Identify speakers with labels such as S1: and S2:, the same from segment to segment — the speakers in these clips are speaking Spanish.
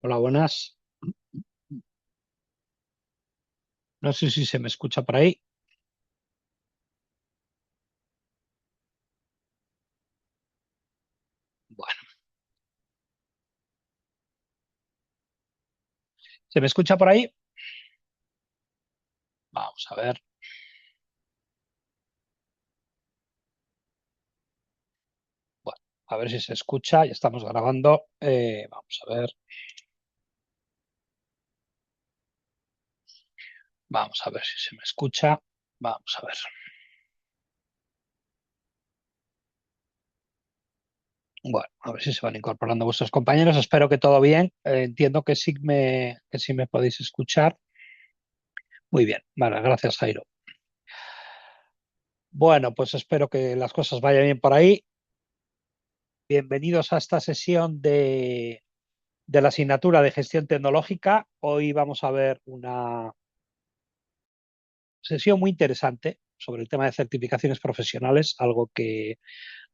S1: Hola, buenas. No sé si se me escucha por ahí. Bueno, ¿se me escucha por ahí? Vamos a ver. Bueno, a ver si se escucha. Ya estamos grabando. Vamos a ver. Vamos a ver si se me escucha. Vamos a ver. Bueno, a ver si se van incorporando vuestros compañeros. Espero que todo bien. Entiendo que sí me podéis escuchar. Muy bien. Vale, gracias, Jairo. Bueno, pues espero que las cosas vayan bien por ahí. Bienvenidos a esta sesión de la asignatura de gestión tecnológica. Hoy vamos a ver una sesión muy interesante sobre el tema de certificaciones profesionales, algo que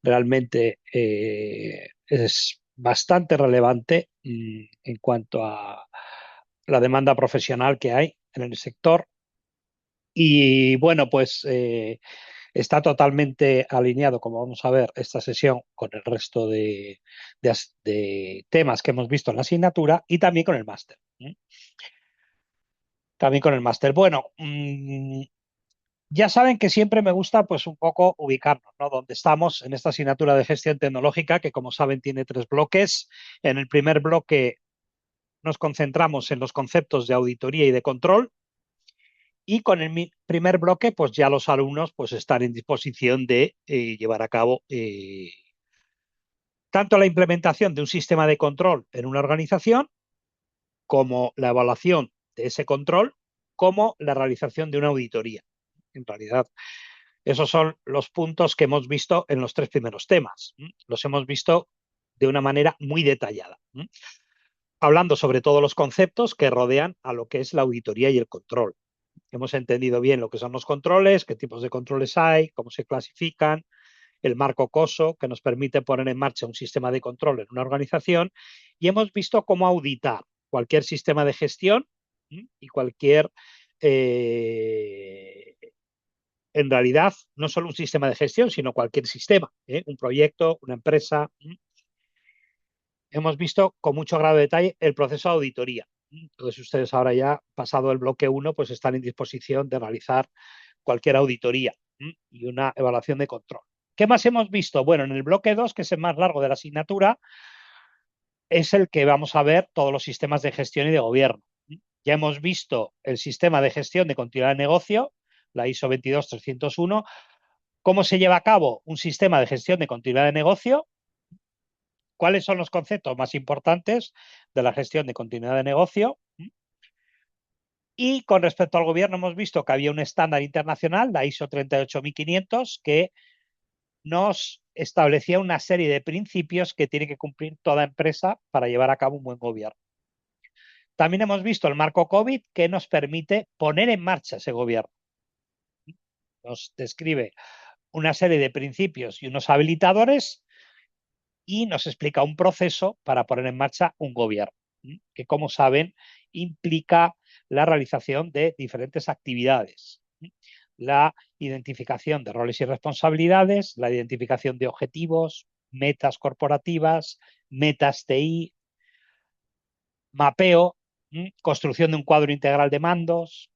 S1: realmente es bastante relevante en cuanto a la demanda profesional que hay en el sector. Y bueno, pues está totalmente alineado, como vamos a ver, esta sesión con el resto de temas que hemos visto en la asignatura y también con el máster. También con el máster. Bueno, ya saben que siempre me gusta pues un poco ubicarnos, ¿no? Donde estamos en esta asignatura de gestión tecnológica, que como saben tiene tres bloques. En el primer bloque nos concentramos en los conceptos de auditoría y de control. Y con el primer bloque, pues ya los alumnos pues están en disposición de llevar a cabo tanto la implementación de un sistema de control en una organización, como la evaluación de ese control, como la realización de una auditoría. En realidad, esos son los puntos que hemos visto en los tres primeros temas. Los hemos visto de una manera muy detallada, hablando sobre todos los conceptos que rodean a lo que es la auditoría y el control. Hemos entendido bien lo que son los controles, qué tipos de controles hay, cómo se clasifican, el marco COSO, que nos permite poner en marcha un sistema de control en una organización, y hemos visto cómo auditar cualquier sistema de gestión y cualquier en realidad, no solo un sistema de gestión, sino cualquier sistema, un proyecto, una empresa. Hemos visto con mucho grado de detalle el proceso de auditoría. Entonces, ustedes ahora ya, pasado el bloque 1, pues están en disposición de realizar cualquier auditoría y una evaluación de control. ¿Qué más hemos visto? Bueno, en el bloque 2, que es el más largo de la asignatura, es el que vamos a ver todos los sistemas de gestión y de gobierno. Ya hemos visto el sistema de gestión de continuidad de negocio, la ISO 22301, cómo se lleva a cabo un sistema de gestión de continuidad de negocio, cuáles son los conceptos más importantes de la gestión de continuidad de negocio. Y con respecto al gobierno hemos visto que había un estándar internacional, la ISO 38500, que nos establecía una serie de principios que tiene que cumplir toda empresa para llevar a cabo un buen gobierno. También hemos visto el marco COVID, que nos permite poner en marcha ese gobierno. Nos describe una serie de principios y unos habilitadores y nos explica un proceso para poner en marcha un gobierno, que, como saben, implica la realización de diferentes actividades. La identificación de roles y responsabilidades, la identificación de objetivos, metas corporativas, metas TI, mapeo, construcción de un cuadro integral de mandos,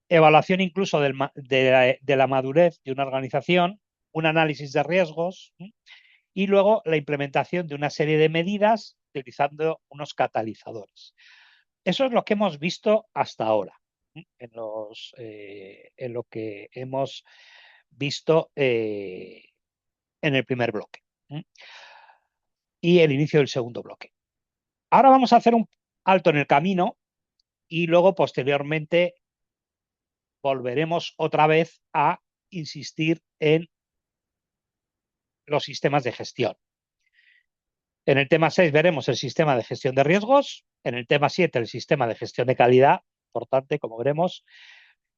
S1: evaluación incluso de la madurez de una organización, un análisis de riesgos, y luego la implementación de una serie de medidas utilizando unos catalizadores. Eso es lo que hemos visto hasta ahora, en lo que hemos visto en el primer bloque y el inicio del segundo bloque. Ahora vamos a hacer un alto en el camino y luego posteriormente volveremos otra vez a insistir en los sistemas de gestión. En el tema 6 veremos el sistema de gestión de riesgos, en el tema 7 el sistema de gestión de calidad, importante como veremos,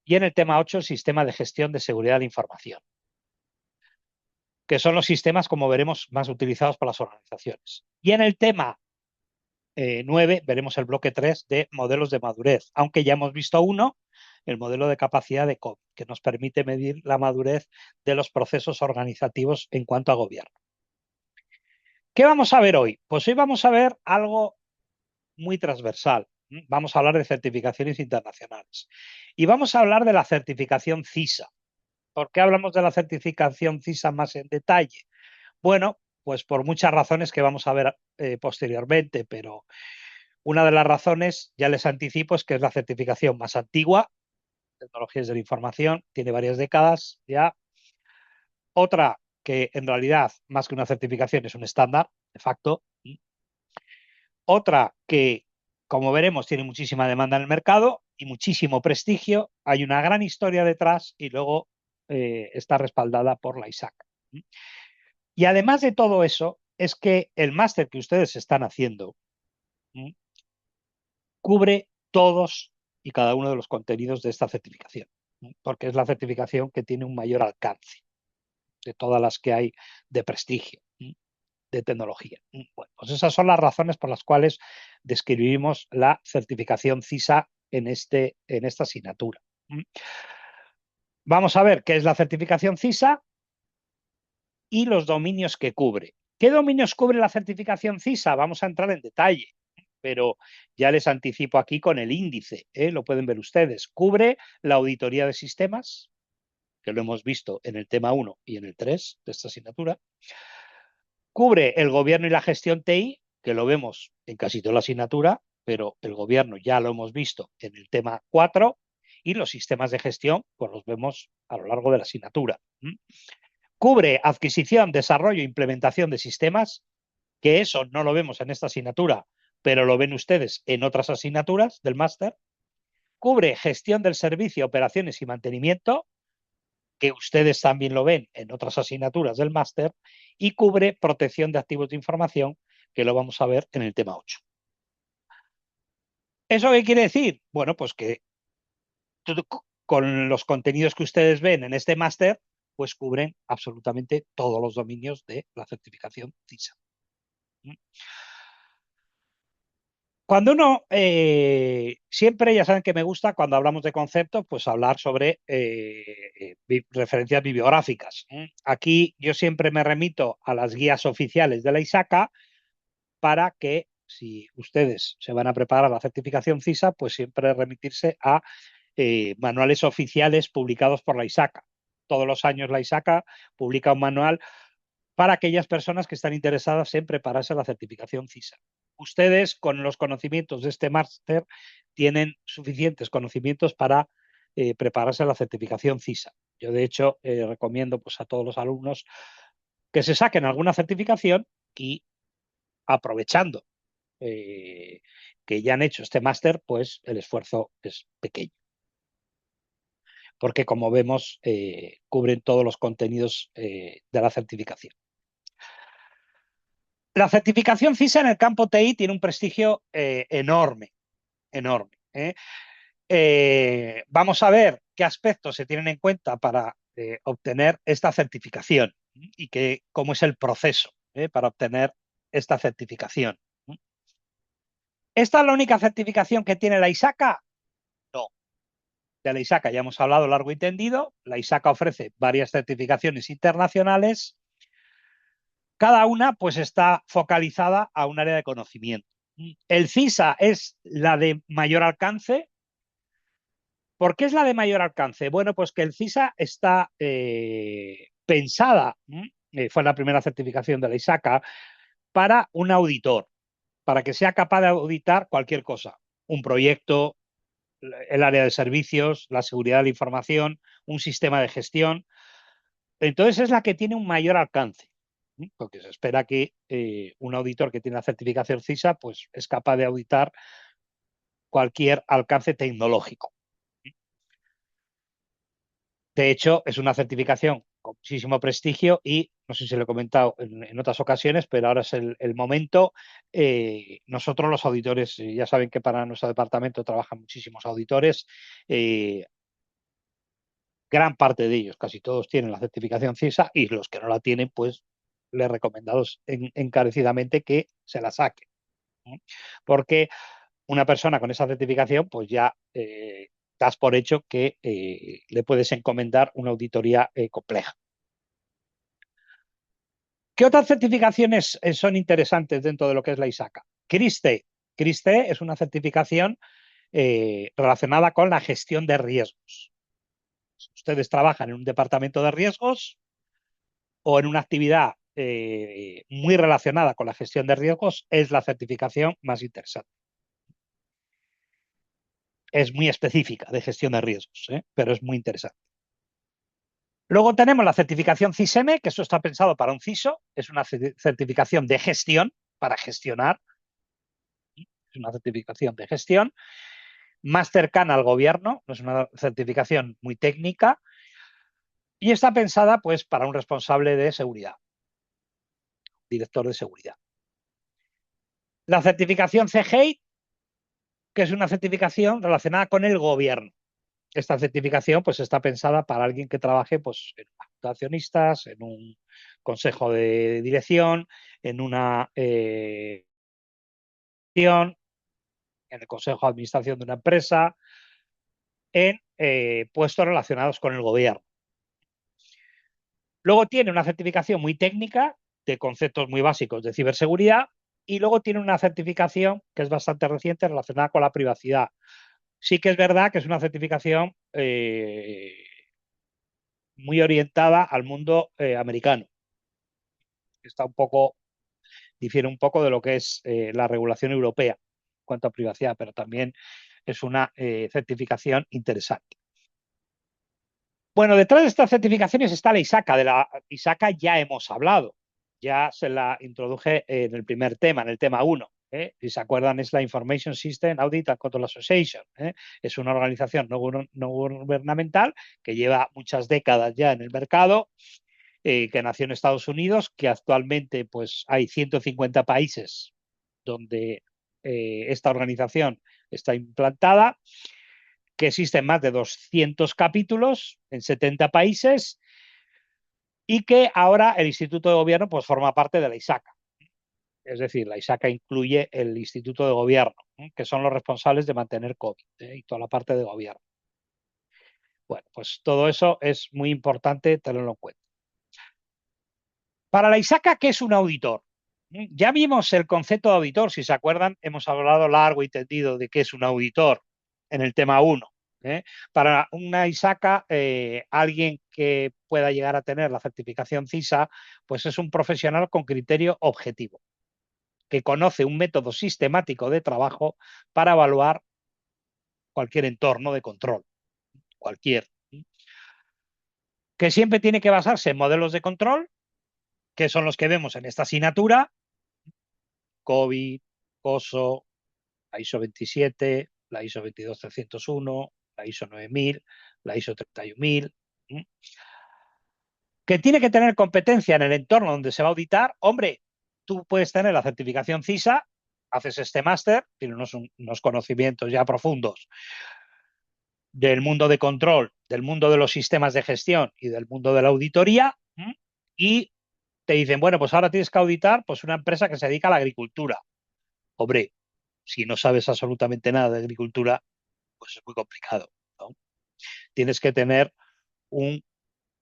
S1: y en el tema 8 el sistema de gestión de seguridad de información, que son los sistemas, como veremos, más utilizados por las organizaciones. Y en el tema 9 veremos el bloque 3 de modelos de madurez, aunque ya hemos visto uno, el modelo de capacidad de COVID, que nos permite medir la madurez de los procesos organizativos en cuanto a gobierno. ¿Qué vamos a ver hoy? Pues hoy vamos a ver algo muy transversal. Vamos a hablar de certificaciones internacionales y vamos a hablar de la certificación CISA. ¿Por qué hablamos de la certificación CISA más en detalle? Bueno, pues por muchas razones que vamos a ver posteriormente, pero una de las razones, ya les anticipo, es que es la certificación más antigua, tecnologías de la información, tiene varias décadas ya. Otra que en realidad, más que una certificación, es un estándar, de facto. Otra que, como veremos, tiene muchísima demanda en el mercado y muchísimo prestigio. Hay una gran historia detrás y luego está respaldada por la ISAC. Y además de todo eso, es que el máster que ustedes están haciendo cubre todos y cada uno de los contenidos de esta certificación, porque es la certificación que tiene un mayor alcance de todas las que hay de prestigio, de tecnología. Bueno, pues esas son las razones por las cuales describimos la certificación CISA en esta asignatura. Vamos a ver qué es la certificación CISA y los dominios que cubre. ¿Qué dominios cubre la certificación CISA? Vamos a entrar en detalle, pero ya les anticipo aquí con el índice, lo pueden ver ustedes. Cubre la auditoría de sistemas, que lo hemos visto en el tema 1 y en el 3 de esta asignatura. Cubre el gobierno y la gestión TI, que lo vemos en casi toda la asignatura, pero el gobierno ya lo hemos visto en el tema 4 y los sistemas de gestión, pues los vemos a lo largo de la asignatura. Cubre adquisición, desarrollo e implementación de sistemas, que eso no lo vemos en esta asignatura, pero lo ven ustedes en otras asignaturas del máster. Cubre gestión del servicio, operaciones y mantenimiento, que ustedes también lo ven en otras asignaturas del máster, y cubre protección de activos de información, que lo vamos a ver en el tema 8. ¿Eso qué quiere decir? Bueno, pues que con los contenidos que ustedes ven en este máster, pues cubren absolutamente todos los dominios de la certificación CISA. Cuando uno, siempre ya saben que me gusta cuando hablamos de conceptos, pues hablar sobre referencias bibliográficas. Aquí yo siempre me remito a las guías oficiales de la ISACA para que si ustedes se van a preparar la certificación CISA, pues siempre remitirse a manuales oficiales publicados por la ISACA. Todos los años la ISACA publica un manual para aquellas personas que están interesadas en prepararse la certificación CISA. Ustedes, con los conocimientos de este máster, tienen suficientes conocimientos para prepararse la certificación CISA. Yo, de hecho, recomiendo pues, a todos los alumnos que se saquen alguna certificación y, aprovechando que ya han hecho este máster, pues el esfuerzo es pequeño. Porque, como vemos, cubren todos los contenidos de la certificación. La certificación CISA en el campo TI tiene un prestigio enorme, enorme. Vamos a ver qué aspectos se tienen en cuenta para obtener esta certificación y cómo es el proceso para obtener esta certificación. ¿Esta es la única certificación que tiene la ISACA? No. De la ISACA ya hemos hablado largo y tendido. La ISACA ofrece varias certificaciones internacionales. Cada una pues está focalizada a un área de conocimiento. El CISA es la de mayor alcance. ¿Por qué es la de mayor alcance? Bueno, pues que el CISA está pensada, fue la primera certificación de la ISACA, para un auditor, para que sea capaz de auditar cualquier cosa, un proyecto, el área de servicios, la seguridad de la información, un sistema de gestión. Entonces es la que tiene un mayor alcance, porque se espera que un auditor que tiene la certificación CISA pues es capaz de auditar cualquier alcance tecnológico. De hecho, es una certificación con muchísimo prestigio y, no sé si lo he comentado en otras ocasiones, pero ahora es el momento. Nosotros los auditores, ya saben que para nuestro departamento trabajan muchísimos auditores. Gran parte de ellos, casi todos, tienen la certificación CISA y los que no la tienen, pues les recomendamos encarecidamente que se la saquen. Porque una persona con esa certificación, pues ya das por hecho que le puedes encomendar una auditoría compleja. ¿Qué otras certificaciones son interesantes dentro de lo que es la ISACA? CRISTE. CRISTE es una certificación relacionada con la gestión de riesgos. Ustedes trabajan en un departamento de riesgos o en una actividad muy relacionada con la gestión de riesgos, es la certificación más interesante. Es muy específica de gestión de riesgos, pero es muy interesante. Luego tenemos la certificación CISM, que eso está pensado para un CISO, es una certificación de gestión para gestionar, es una certificación de gestión más cercana al gobierno, no es una certificación muy técnica y está pensada pues para un responsable de seguridad, director de seguridad. La certificación CGI, que es una certificación relacionada con el gobierno. Esta certificación pues está pensada para alguien que trabaje pues en accionistas, en un consejo de dirección, en una en el consejo de administración de una empresa, en puestos relacionados con el gobierno. Luego tiene una certificación muy técnica de conceptos muy básicos de ciberseguridad y luego tiene una certificación que es bastante reciente relacionada con la privacidad. Sí que es verdad que es una certificación muy orientada al mundo americano. Está un poco, difiere un poco de lo que es la regulación europea en cuanto a privacidad, pero también es una certificación interesante. Bueno, detrás de estas certificaciones está la ISACA. De la ISACA ya hemos hablado, ya se la introduje en el primer tema, en el tema 1. Si se acuerdan, es la Information System Audit and Control Association. Es una organización no gubernamental que lleva muchas décadas ya en el mercado, que nació en Estados Unidos, que actualmente pues, hay 150 países donde esta organización está implantada, que existen más de 200 capítulos en 70 países y que ahora el Instituto de Gobierno pues, forma parte de la ISACA. Es decir, la ISACA incluye el Instituto de Gobierno, que son los responsables de mantener COVID y toda la parte de gobierno. Bueno, pues todo eso es muy importante tenerlo en cuenta. Para la ISACA, ¿qué es un auditor? Ya vimos el concepto de auditor, si se acuerdan, hemos hablado largo y tendido de qué es un auditor en el tema 1. Para una ISACA, alguien que pueda llegar a tener la certificación CISA, pues es un profesional con criterio objetivo, que conoce un método sistemático de trabajo para evaluar cualquier entorno de control, cualquier, que siempre tiene que basarse en modelos de control, que son los que vemos en esta asignatura, COVID, COSO, la ISO 27, la ISO 22301, la ISO 9000, la ISO 31000, que tiene que tener competencia en el entorno donde se va a auditar. Hombre, tú puedes tener la certificación CISA, haces este máster, tiene unos conocimientos ya profundos del mundo de control, del mundo de los sistemas de gestión y del mundo de la auditoría, y te dicen, bueno, pues ahora tienes que auditar pues una empresa que se dedica a la agricultura. Hombre, si no sabes absolutamente nada de agricultura, pues es muy complicado, ¿no? Tienes que tener un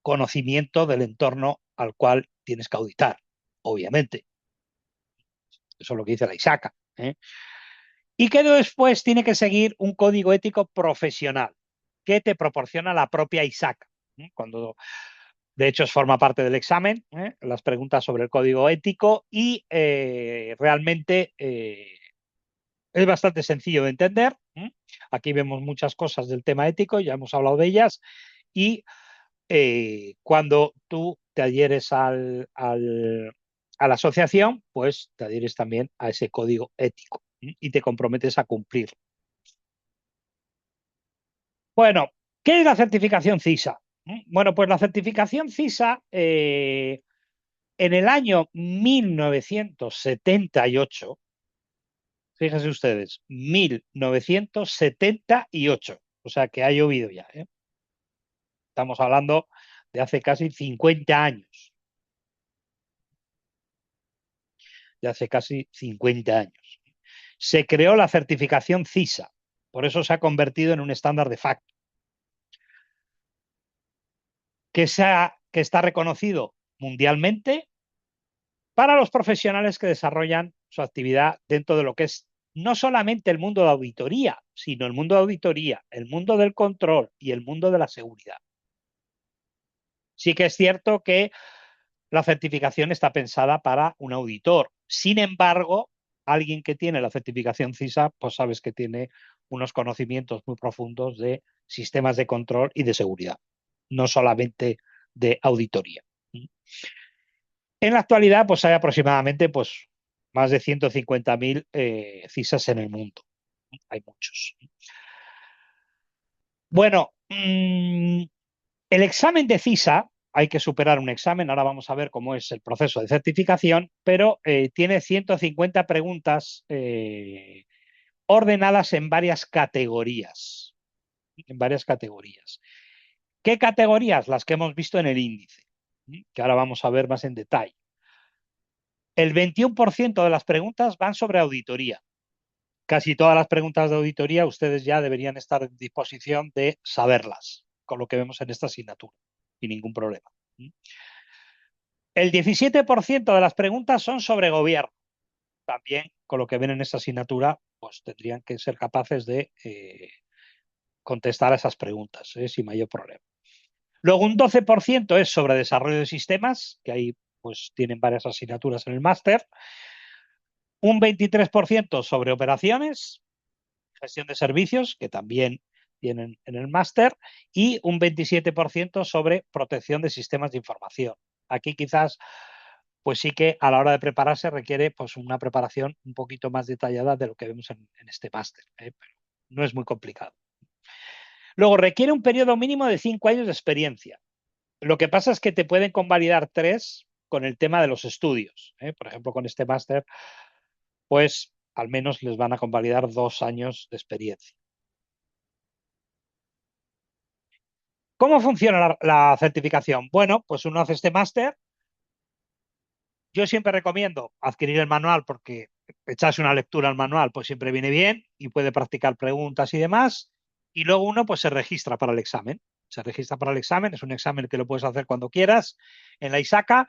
S1: conocimiento del entorno al cual tienes que auditar, obviamente. Eso es lo que dice la ISACA. Y que después tiene que seguir un código ético profesional que te proporciona la propia ISACA. Cuando, de hecho, forma parte del examen, las preguntas sobre el código ético y realmente es bastante sencillo de entender. Aquí vemos muchas cosas del tema ético, ya hemos hablado de ellas, y cuando tú te adhieres a la asociación, pues te adhieres también a ese código ético y te comprometes a cumplir. Bueno, ¿qué es la certificación CISA? Bueno, pues la certificación CISA en el año 1978, fíjense ustedes, 1978, o sea que ha llovido ya. Estamos hablando de hace casi 50 años. De hace casi 50 años. se creó la certificación CISA. Por eso se ha convertido en un estándar de facto, que está reconocido mundialmente para los profesionales que desarrollan su actividad dentro de lo que es no solamente el mundo de auditoría, sino el mundo de auditoría, el mundo del control y el mundo de la seguridad. Sí que es cierto que la certificación está pensada para un auditor. Sin embargo, alguien que tiene la certificación CISA, pues sabes que tiene unos conocimientos muy profundos de sistemas de control y de seguridad, no solamente de auditoría. En la actualidad, pues hay aproximadamente pues, más de 150.000 CISAs en el mundo. Hay muchos. Bueno, el examen de CISA, hay que superar un examen, ahora vamos a ver cómo es el proceso de certificación, pero tiene 150 preguntas ordenadas en varias categorías. En varias categorías. ¿Qué categorías? Las que hemos visto en el índice, que ahora vamos a ver más en detalle. El 21% de las preguntas van sobre auditoría. Casi todas las preguntas de auditoría ustedes ya deberían estar en disposición de saberlas, con lo que vemos en esta asignatura, sin ningún problema. El 17% de las preguntas son sobre gobierno. También, con lo que ven en esta asignatura, pues tendrían que ser capaces de contestar a esas preguntas, sin mayor problema. Luego un 12% es sobre desarrollo de sistemas, que ahí pues tienen varias asignaturas en el máster. Un 23% sobre operaciones, gestión de servicios, que también tienen en el máster, y un 27% sobre protección de sistemas de información. Aquí quizás, pues sí que a la hora de prepararse requiere pues una preparación un poquito más detallada de lo que vemos en este máster, pero no es muy complicado. Luego requiere un periodo mínimo de 5 años de experiencia. Lo que pasa es que te pueden convalidar 3 con el tema de los estudios. Por ejemplo, con este máster, pues al menos les van a convalidar 2 años de experiencia. ¿Cómo funciona la certificación? Bueno, pues uno hace este máster. Yo siempre recomiendo adquirir el manual porque echarse una lectura al manual pues siempre viene bien y puede practicar preguntas y demás. Y luego uno pues se registra para el examen. Se registra para el examen, es un examen que lo puedes hacer cuando quieras en la ISACA.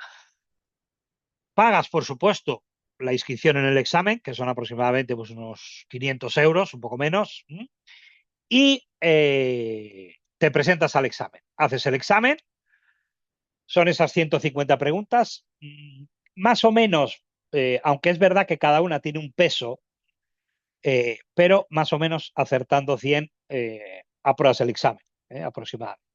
S1: Pagas, por supuesto, la inscripción en el examen, que son aproximadamente pues, unos 500 euros, un poco menos, y te presentas al examen. Haces el examen, son esas 150 preguntas, más o menos, aunque es verdad que cada una tiene un peso, pero más o menos acertando 100, apruebas el examen, aproximadamente.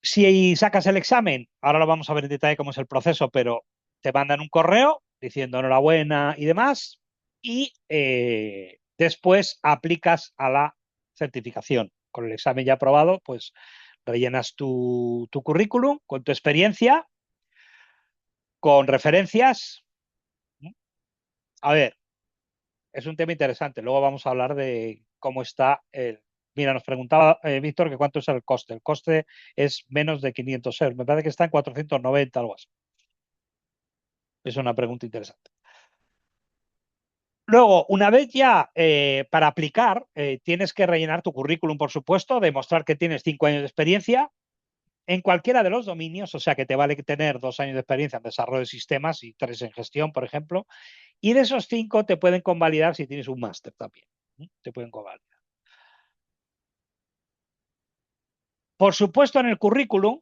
S1: Si sacas el examen, ahora lo vamos a ver en detalle cómo es el proceso, pero te mandan un correo diciendo enhorabuena y demás, y después aplicas a la certificación. Con el examen ya aprobado, pues rellenas tu currículum con tu experiencia, con referencias. A ver, es un tema interesante. Luego vamos a hablar de cómo está el... Mira, nos preguntaba Víctor que cuánto es el coste. El coste es menos de 500 euros. Me parece que está en 490, algo así. Es una pregunta interesante. Luego, una vez ya para aplicar, tienes que rellenar tu currículum, por supuesto, demostrar que tienes 5 años de experiencia en cualquiera de los dominios, o sea que te vale tener 2 años de experiencia en desarrollo de sistemas y 3 en gestión, por ejemplo, y de esos 5 te pueden convalidar si tienes un máster también. Te pueden convalidar. Por supuesto, en el currículum,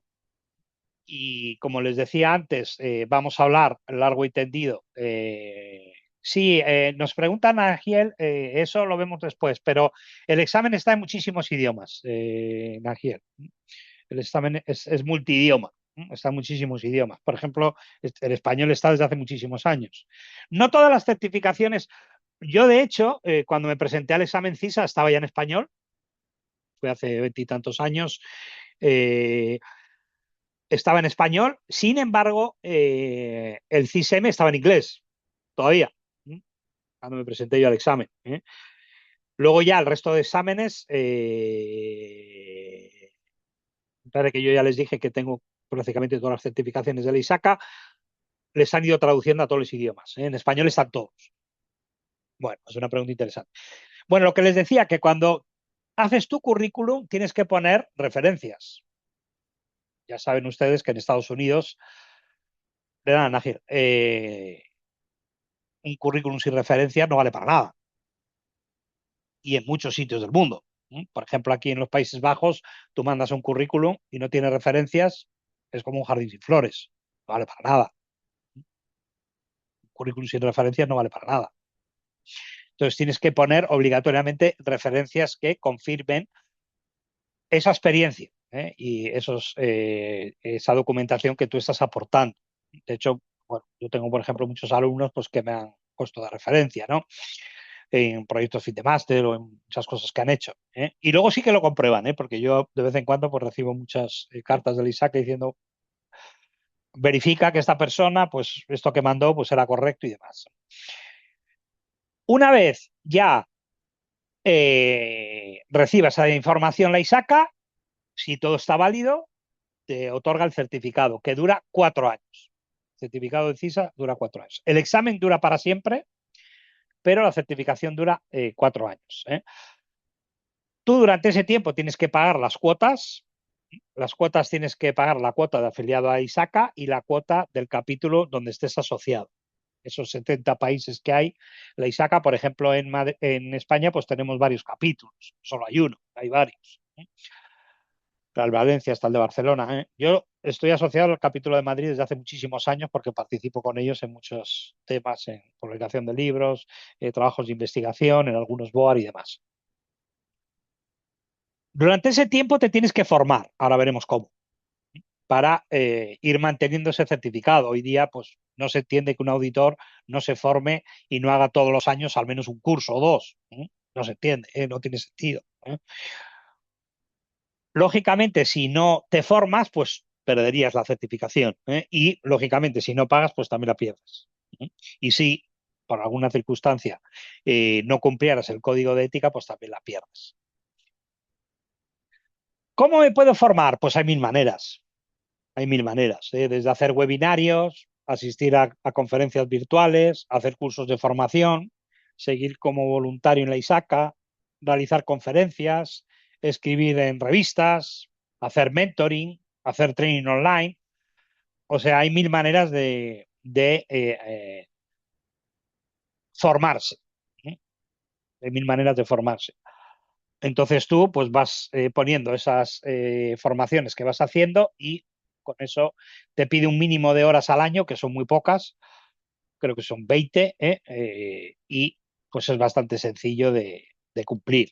S1: y como les decía antes, vamos a hablar largo y tendido. Sí, nos preguntan a Nagiel, eso lo vemos después, pero el examen está en muchísimos idiomas, Nagiel. El examen es multidioma, está en muchísimos idiomas. Por ejemplo, el español está desde hace muchísimos años. No todas las certificaciones. Yo, de hecho, cuando me presenté al examen CISA estaba ya en español, fue hace 20 y tantos años. Estaba en español, sin embargo, el CISM estaba en inglés, todavía, cuando me presenté yo al examen. Luego ya el resto de exámenes, parece que yo ya les dije que tengo prácticamente todas las certificaciones de la ISACA, les han ido traduciendo a todos los idiomas. En español están todos. Bueno, es una pregunta interesante. Bueno, lo que les decía, que cuando haces tu currículum tienes que poner referencias. Ya saben ustedes que en Estados Unidos le dan a un currículum sin referencias no vale para nada. Y en muchos sitios del mundo. Por ejemplo, aquí en los Países Bajos, tú mandas un currículum y no tiene referencias, es como un jardín sin flores. No vale para nada. Un currículum sin referencias no vale para nada. Entonces tienes que poner obligatoriamente referencias que confirmen esa experiencia, y esa documentación que tú estás aportando. De hecho, bueno, yo tengo, por ejemplo, muchos alumnos pues, que me han puesto de referencia, ¿no? En proyectos fin de máster o en muchas cosas que han hecho. Y luego sí que lo comprueban, porque yo de vez en cuando pues, recibo muchas cartas del ISAC diciendo verifica que esta persona, pues esto que mandó, pues era correcto y demás. Una vez ya reciba esa información la ISACA, si todo está válido, te otorga el certificado, que dura 4 años. El certificado de CISA dura 4 años. El examen dura para siempre, pero la certificación dura 4 años. Tú durante ese tiempo tienes que pagar las cuotas. Las cuotas tienes que pagar la cuota de afiliado a ISACA y la cuota del capítulo donde estés asociado. Esos 70 países que hay, la ISACA, por ejemplo, en España, pues tenemos varios capítulos. Solo hay uno, hay varios. Está el Valencia, está el de Barcelona. Yo estoy asociado al capítulo de Madrid desde hace muchísimos años porque participo con ellos en muchos temas, en publicación de libros, trabajos de investigación, en algunos BOAR y demás. Durante ese tiempo te tienes que formar, ahora veremos cómo, para ir manteniendo ese certificado. Hoy día, pues no se entiende que un auditor no se forme y no haga todos los años al menos un curso o dos. No se entiende, no tiene sentido. Lógicamente, si no te formas, pues perderías la certificación. Y, lógicamente, si no pagas, pues también la pierdes. Y si por alguna circunstancia no cumplieras el código de ética, pues también la pierdes. ¿Cómo me puedo formar? Pues hay mil maneras. Hay mil maneras. Desde hacer webinarios, asistir a conferencias virtuales, hacer cursos de formación, seguir como voluntario en la ISACA, realizar conferencias, escribir en revistas, hacer mentoring, hacer training online. O sea, hay mil maneras de formarse. Hay mil maneras de formarse. Entonces tú pues vas poniendo esas formaciones que vas haciendo y con eso te pide un mínimo de horas al año, que son muy pocas, creo que son 20, y pues es bastante sencillo de cumplir.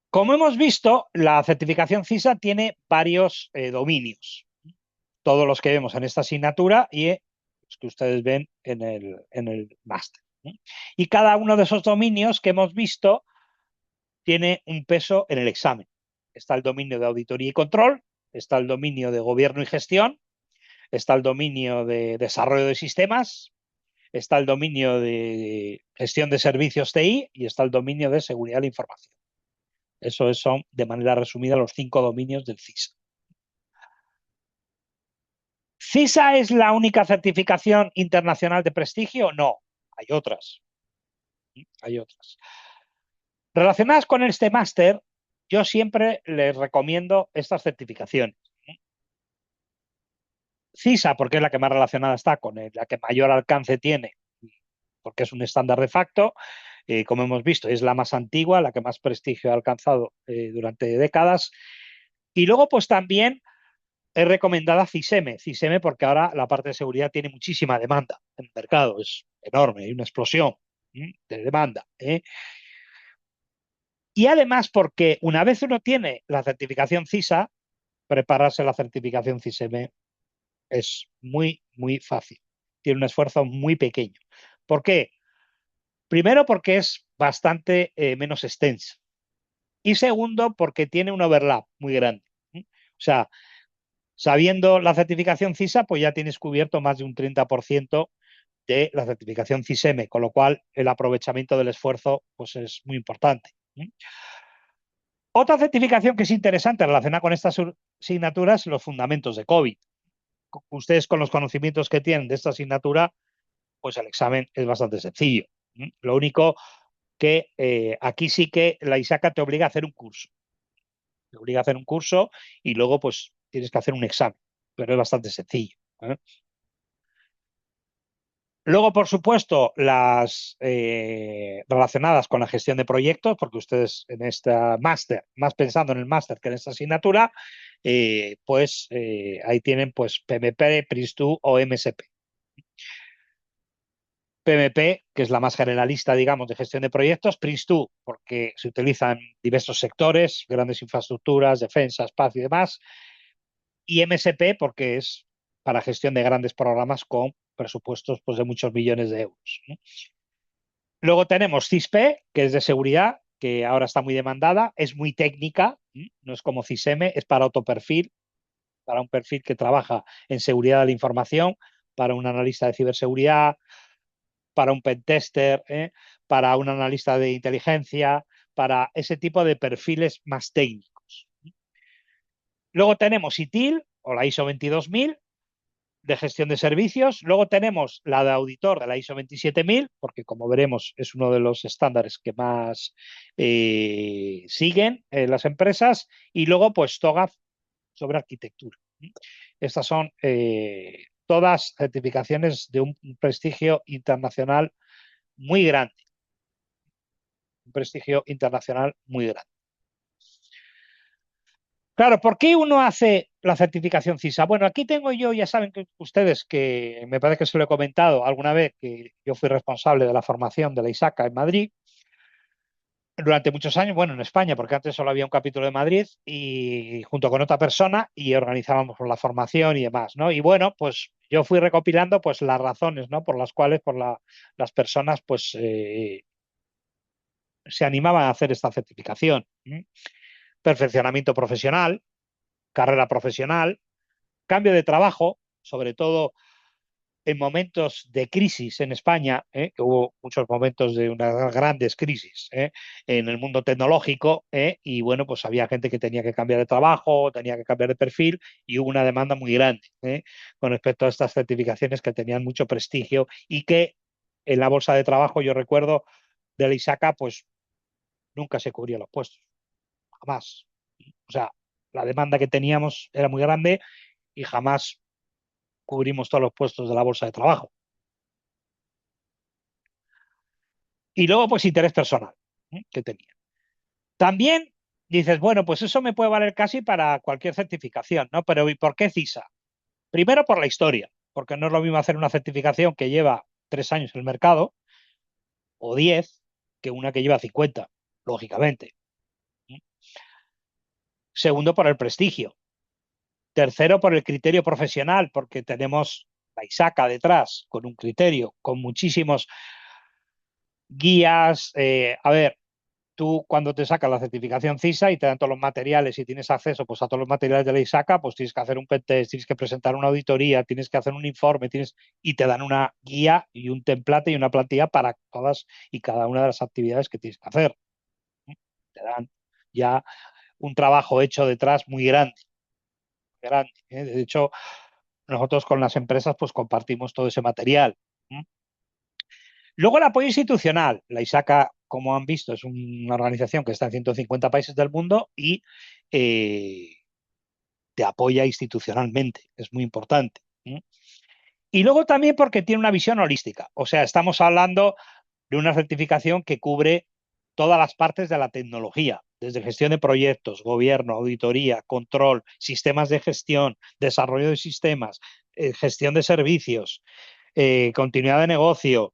S1: Como hemos visto, la certificación CISA tiene varios dominios, todos los que vemos en esta asignatura y los que ustedes ven en el máster. Y cada uno de esos dominios que hemos visto tiene un peso en el examen. Está el dominio de auditoría y control, está el dominio de gobierno y gestión, está el dominio de desarrollo de sistemas, está el dominio de gestión de servicios TI y está el dominio de seguridad de la información. Esos son, de manera resumida, los 5 dominios del CISA. ¿CISA es la única certificación internacional de prestigio? No, hay otras. Hay otras. Relacionadas con este máster, yo siempre les recomiendo estas certificaciones. CISA, porque es la que más relacionada está con la que mayor alcance tiene, porque es un estándar de facto, como hemos visto, es la más antigua, la que más prestigio ha alcanzado durante décadas. Y luego, pues también es recomendada CISEME. CISEME porque ahora la parte de seguridad tiene muchísima demanda en el mercado, es enorme, hay una explosión de demanda. Y además porque una vez uno tiene la certificación CISA, prepararse la certificación CISEME es muy, muy fácil. Tiene un esfuerzo muy pequeño. ¿Por qué? Primero, porque es bastante menos extensa. Y segundo, porque tiene un overlap muy grande. O sea, sabiendo la certificación CISA, pues ya tienes cubierto más de un 30% de la certificación CISEME, con lo cual el aprovechamiento del esfuerzo pues es muy importante. Otra certificación que es interesante relacionada con estas asignaturas, los fundamentos de COVID. Ustedes con los conocimientos que tienen de esta asignatura, pues el examen es bastante sencillo. Lo único que aquí sí que la ISACA te obliga a hacer un curso. Te obliga a hacer un curso y luego pues tienes que hacer un examen, pero es bastante sencillo. Luego, por supuesto, las relacionadas con la gestión de proyectos, porque ustedes en esta máster, más pensando en el máster que en esta asignatura, pues ahí tienen pues PMP, PRINCE2 o MSP. PMP, que es la más generalista, digamos, de gestión de proyectos, PRINCE2, porque se utilizan diversos sectores, grandes infraestructuras, defensa, espacio y demás, y MSP, porque es para gestión de grandes programas con presupuestos pues, de muchos millones de euros, ¿no? Luego tenemos CISP, que es de seguridad, que ahora está muy demandada, es muy técnica, no es como CISM, es para autoperfil, para un perfil que trabaja en seguridad de la información, para un analista de ciberseguridad, para un pentester, para un analista de inteligencia, para ese tipo de perfiles más técnicos. Luego tenemos ITIL o la ISO 22000 de gestión de servicios. Luego tenemos la de auditor de la ISO 27000, porque como veremos es uno de los estándares que más siguen las empresas. Y luego pues TOGAF sobre arquitectura. Estas son todas certificaciones de un prestigio internacional muy grande. Un prestigio internacional muy grande. Claro, ¿por qué uno hace la certificación CISA? Bueno, aquí tengo yo, ya saben que ustedes que me parece que se lo he comentado alguna vez, que yo fui responsable de la formación de la ISACA en Madrid durante muchos años, bueno, en España, porque antes solo había un capítulo de Madrid y junto con otra persona y organizábamos la formación y demás, ¿no? Y bueno, pues yo fui recopilando pues las razones, ¿no? Por las cuales las personas pues se animaban a hacer esta certificación. Perfeccionamiento profesional, carrera profesional, cambio de trabajo, sobre todo en momentos de crisis en España, que hubo muchos momentos de unas grandes crisis en el mundo tecnológico, y bueno, pues había gente que tenía que cambiar de trabajo, tenía que cambiar de perfil, y hubo una demanda muy grande con respecto a estas certificaciones que tenían mucho prestigio y que en la bolsa de trabajo, yo recuerdo, de la ISACA, pues nunca se cubrían los puestos, jamás. O sea, la demanda que teníamos era muy grande y jamás cubrimos todos los puestos de la bolsa de trabajo. Y luego, pues, interés personal que tenía. También dices, bueno, pues eso me puede valer casi para cualquier certificación, ¿no? Pero ¿y por qué CISA? Primero por la historia, porque no es lo mismo hacer una certificación que lleva 3 años en el mercado o 10 que una que lleva 50, lógicamente. Segundo, por el prestigio. Tercero, por el criterio profesional, porque tenemos la ISACA detrás, con un criterio, con muchísimos guías. A ver, tú cuando te sacas la certificación CISA y te dan todos los materiales y tienes acceso pues, a todos los materiales de la ISACA, pues tienes que hacer un pentest, tienes que presentar una auditoría, tienes que hacer un informe, y te dan una guía y un template y una plantilla para todas y cada una de las actividades que tienes que hacer. Te dan ya un trabajo hecho detrás muy grande, grande. De hecho, nosotros con las empresas pues compartimos todo ese material. Luego el apoyo institucional. La ISACA, como han visto, es una organización que está en 150 países del mundo y te apoya institucionalmente. Es muy importante. Y luego también porque tiene una visión holística. O sea, estamos hablando de una certificación que cubre todas las partes de la tecnología, desde gestión de proyectos, gobierno, auditoría, control, sistemas de gestión, desarrollo de sistemas, gestión de servicios, continuidad de negocio,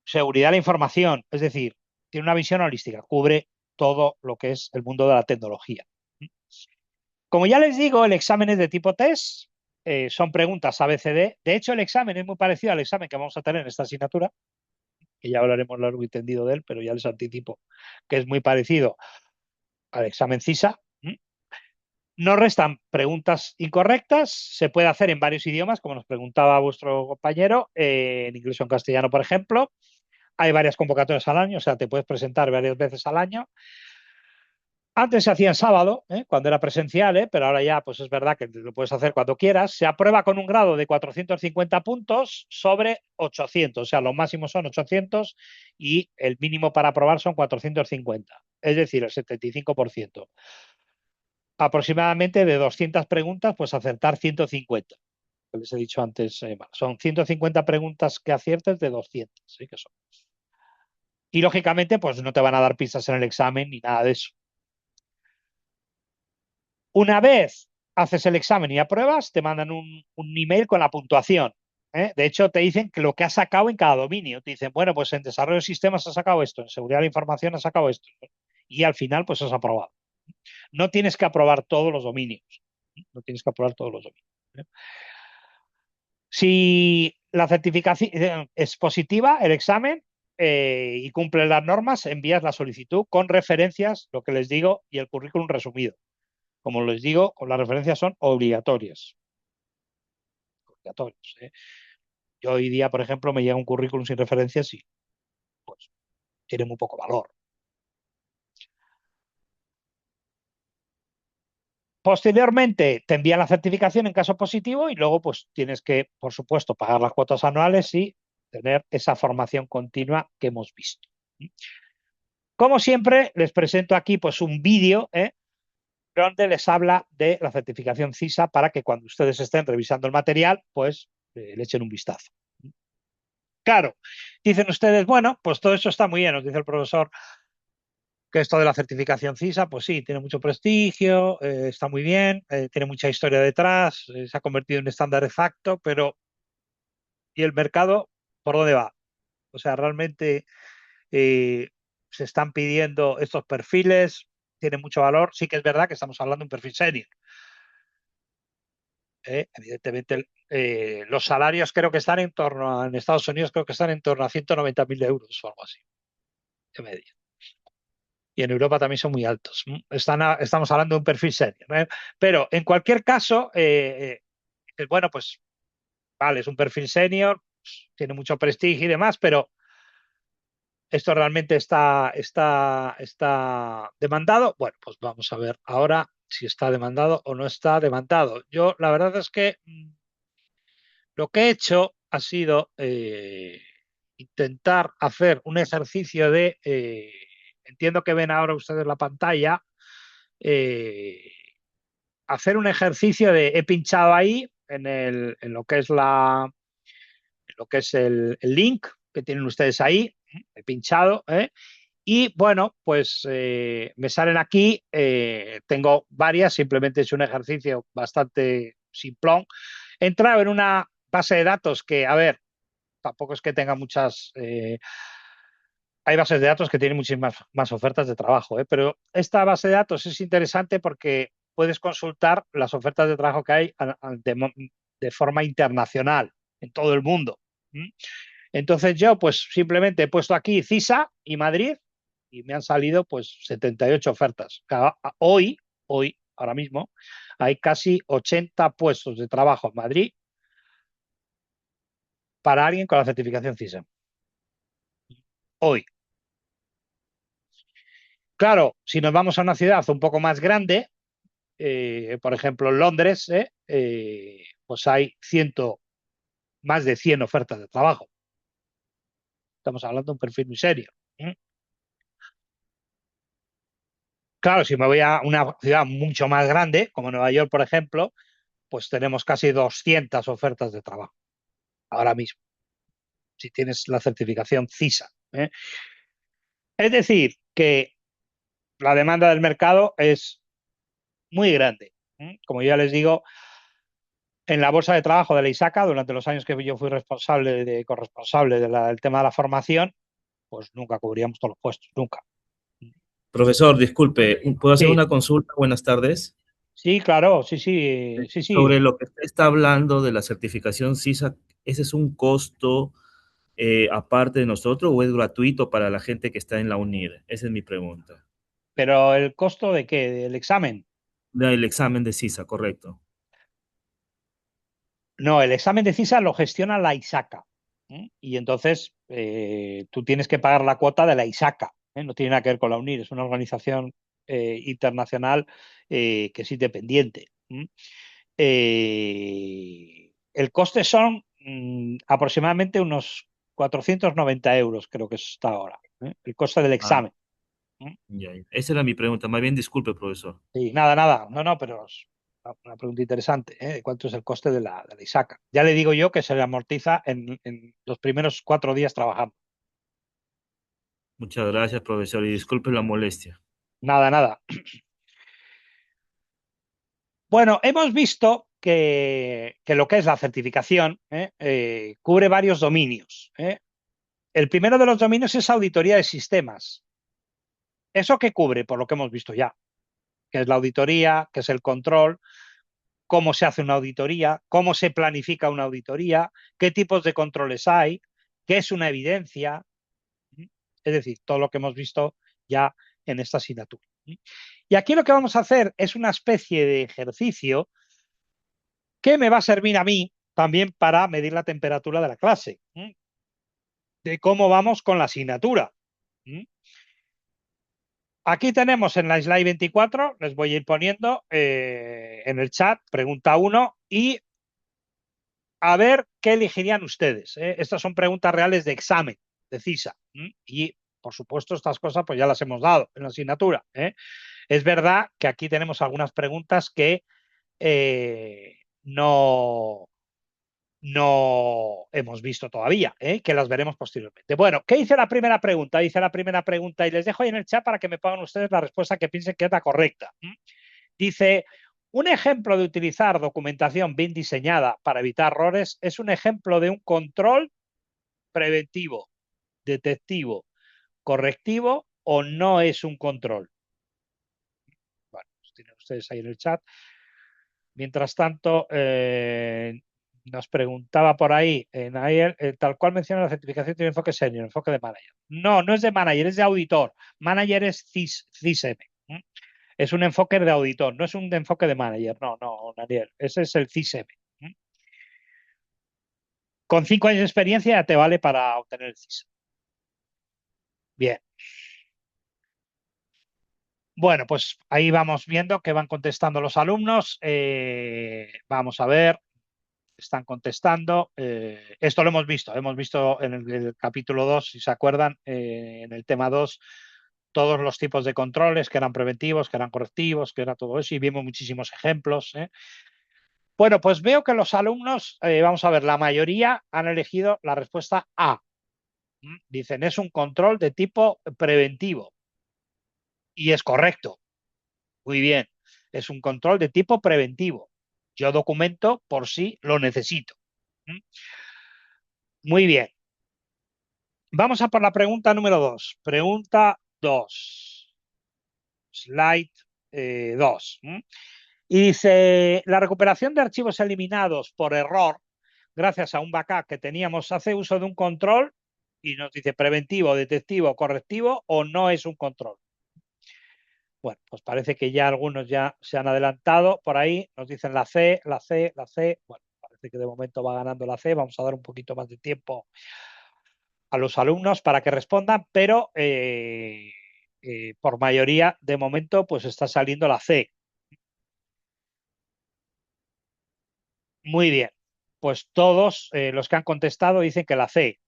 S1: seguridad de la información. Es decir, tiene una visión holística, cubre todo lo que es el mundo de la tecnología. Como ya les digo, el examen es de tipo test, son preguntas ABCD. De hecho, el examen es muy parecido al examen que vamos a tener en esta asignatura, que ya hablaremos largo y tendido de él, pero ya les anticipo que es muy parecido al examen CISA. No restan preguntas incorrectas, se puede hacer en varios idiomas, como nos preguntaba vuestro compañero, en inglés o en castellano, por ejemplo. Hay varias convocatorias al año, o sea, te puedes presentar varias veces al año. Antes se hacía en sábado, cuando era presencial, pero ahora ya pues es verdad que lo puedes hacer cuando quieras. Se aprueba con un grado de 450 puntos sobre 800, o sea, los máximos son 800 y el mínimo para aprobar son 450, es decir, el 75%. Aproximadamente de 200 preguntas, pues acertar 150. Que les he dicho antes, son 150 preguntas que aciertes de 200, ¿sí? Que son. Y lógicamente, pues no te van a dar pistas en el examen ni nada de eso. Una vez haces el examen y apruebas, te mandan un email con la puntuación. De hecho, te dicen que lo que has sacado en cada dominio. Te dicen, bueno, pues en desarrollo de sistemas has sacado esto, en seguridad de la información has sacado esto. Y al final, pues has aprobado. No tienes que aprobar todos los dominios. No tienes que aprobar todos los dominios. Si la certificación es positiva, el examen, y cumple las normas, envías la solicitud con referencias, lo que les digo, y el currículum resumido. Como les digo, las referencias son obligatorias. Obligatorias, ¿eh? Yo hoy día, por ejemplo, me llega un currículum sin referencias y pues tiene muy poco valor. Posteriormente te envían la certificación en caso positivo y luego pues tienes que, por supuesto, pagar las cuotas anuales y tener esa formación continua que hemos visto. Como siempre, les presento aquí pues un vídeo, donde les habla de la certificación CISA para que cuando ustedes estén revisando el material, pues le echen un vistazo. Claro, dicen ustedes, bueno, pues todo eso está muy bien, nos dice el profesor, que esto de la certificación CISA, pues sí, tiene mucho prestigio, está muy bien, tiene mucha historia detrás, se ha convertido en estándar de facto, pero ¿y el mercado por dónde va? O sea, realmente eh, se están pidiendo estos perfiles, tiene mucho valor. Sí que es verdad que estamos hablando de un perfil senior. Evidentemente, los salarios creo que están en torno en Estados Unidos creo que están en torno a 190.000 euros o algo así, de media. Y en Europa también son muy altos. Estamos hablando de un perfil senior, ¿eh? Pero en cualquier caso, bueno, pues vale, es un perfil senior, tiene mucho prestigio y demás, pero esto realmente está demandado. Bueno, pues vamos a ver ahora si está demandado o no está demandado. Yo la verdad es que lo que he hecho ha sido intentar hacer un ejercicio de, entiendo que ven ahora ustedes la pantalla, eh, hacer un ejercicio de, he pinchado ahí en lo que es el link que tienen ustedes ahí, he pinchado, y bueno, pues me salen aquí, tengo varias, simplemente he hecho un ejercicio bastante simplón. He entrado en una base de datos que, a ver, tampoco es que tenga muchas, hay bases de datos que tienen muchísimas más ofertas de trabajo, pero esta base de datos es interesante porque puedes consultar las ofertas de trabajo que hay de forma internacional en todo el mundo. Entonces yo pues simplemente he puesto aquí CISA y Madrid y me han salido pues 78 ofertas. Hoy, ahora mismo, hay casi 80 puestos de trabajo en Madrid para alguien con la certificación CISA. Hoy. Claro, si nos vamos a una ciudad un poco más grande, por ejemplo en Londres, pues hay más de 100 ofertas de trabajo. Estamos hablando de un perfil muy serio. Claro, si me voy a una ciudad mucho más grande, como Nueva York, por ejemplo, pues tenemos casi 200 ofertas de trabajo ahora mismo, si tienes la certificación CISA. Es decir, que la demanda del mercado es muy grande. Como ya les digo, en la bolsa de trabajo de la ISACA, durante los años que yo fui corresponsable del tema de la formación, pues nunca cubríamos todos los puestos, nunca.
S2: Profesor, disculpe, ¿puedo hacer
S1: Sí,
S2: una consulta? Buenas tardes.
S1: sí, claro, sí, sí, sí, sí.
S2: Sobre lo que usted está hablando de la certificación CISA, ¿ese es un costo aparte de nosotros o es gratuito para la gente que está en la UNIR? Esa es mi pregunta.
S1: Pero el costo de qué, del examen.
S2: Del examen de CISA, correcto.
S1: No, el examen de CISA lo gestiona la ISACA. Y entonces tú tienes que pagar la cuota de la ISACA. No tiene nada que ver con la UNIR, es una organización. internacional que es independiente. El coste son aproximadamente unos 490 euros, creo que está ahora, el coste del
S2: Ah,
S1: examen. ¿Mm?
S2: ya, ya. Esa era mi pregunta. Más bien, disculpe, profesor.
S1: Sí, nada, nada, no, no, pero es una pregunta interesante, ¿eh? ¿Cuánto es el coste de la ISACA? Ya le digo yo que se le amortiza en los primeros 4 días trabajando.
S2: Muchas gracias, profesor, y disculpe la molestia.
S1: Nada, nada. Bueno, hemos visto que lo que es la certificación cubre varios dominios. El primero de los dominios es auditoría de sistemas. ¿Eso qué cubre? Por lo que hemos visto ya, que es la auditoría, que es el control, cómo se hace una auditoría, cómo se planifica una auditoría, qué tipos de controles hay, qué es una evidencia, es decir, todo lo que hemos visto ya en esta asignatura. Y aquí lo que vamos a hacer es una especie de ejercicio que me va a servir a mí también para medir la temperatura de la clase, de cómo vamos con la asignatura. Aquí tenemos en la slide 24, les voy a ir poniendo en el chat, pregunta 1, y a ver qué elegirían ustedes. Estas son preguntas reales de examen, de CISA. Y, por supuesto, estas cosas pues ya las hemos dado en la asignatura. Es verdad que aquí tenemos algunas preguntas que no, no hemos visto todavía, que las veremos posteriormente. Bueno, ¿qué dice la primera pregunta? Dice la primera pregunta, y les dejo ahí en el chat para que me pongan ustedes la respuesta que piensen que es la correcta. Dice, un ejemplo de utilizar documentación bien diseñada para evitar errores es un ejemplo de un control preventivo, detectivo, correctivo o no es un control. Bueno, pues tienen ustedes ahí en el chat. Mientras tanto, nos preguntaba por ahí, Nair, tal cual menciona la certificación tiene enfoque senior, enfoque de manager. No, no es de manager, es de auditor. Manager es CISM. Es un enfoque de auditor, no es un enfoque de manager. No, no, Daniel, ese es el CISM. Con 5 años de experiencia ya te vale para obtener el CISM. Bien. Bueno, pues ahí vamos viendo que van contestando los alumnos. Vamos a ver, están contestando. Esto lo hemos visto en el capítulo 2, si se acuerdan, en el tema 2, todos los tipos de controles que eran preventivos, que eran correctivos, que era todo eso, y vimos muchísimos ejemplos. Bueno, pues veo que los alumnos, vamos a ver, la mayoría han elegido la respuesta A. Dicen, es un control de tipo preventivo. Y es correcto. Muy bien. Es un control de tipo preventivo. Yo documento por si lo necesito. Muy bien. Vamos a por la pregunta número 2. Pregunta 2. Slide 2. Y dice, la recuperación de archivos eliminados por error, gracias a un backup que teníamos, hace uso de un control y nos dice preventivo, detectivo, correctivo o no es un control. Bueno, pues parece que ya algunos ya se han adelantado por ahí, nos dicen la C, la C, la C. Bueno, parece que de momento va ganando la C, vamos a dar un poquito más de tiempo a los alumnos para que respondan, pero por mayoría de momento pues está saliendo la C. Muy bien, pues todos los que han contestado dicen que la C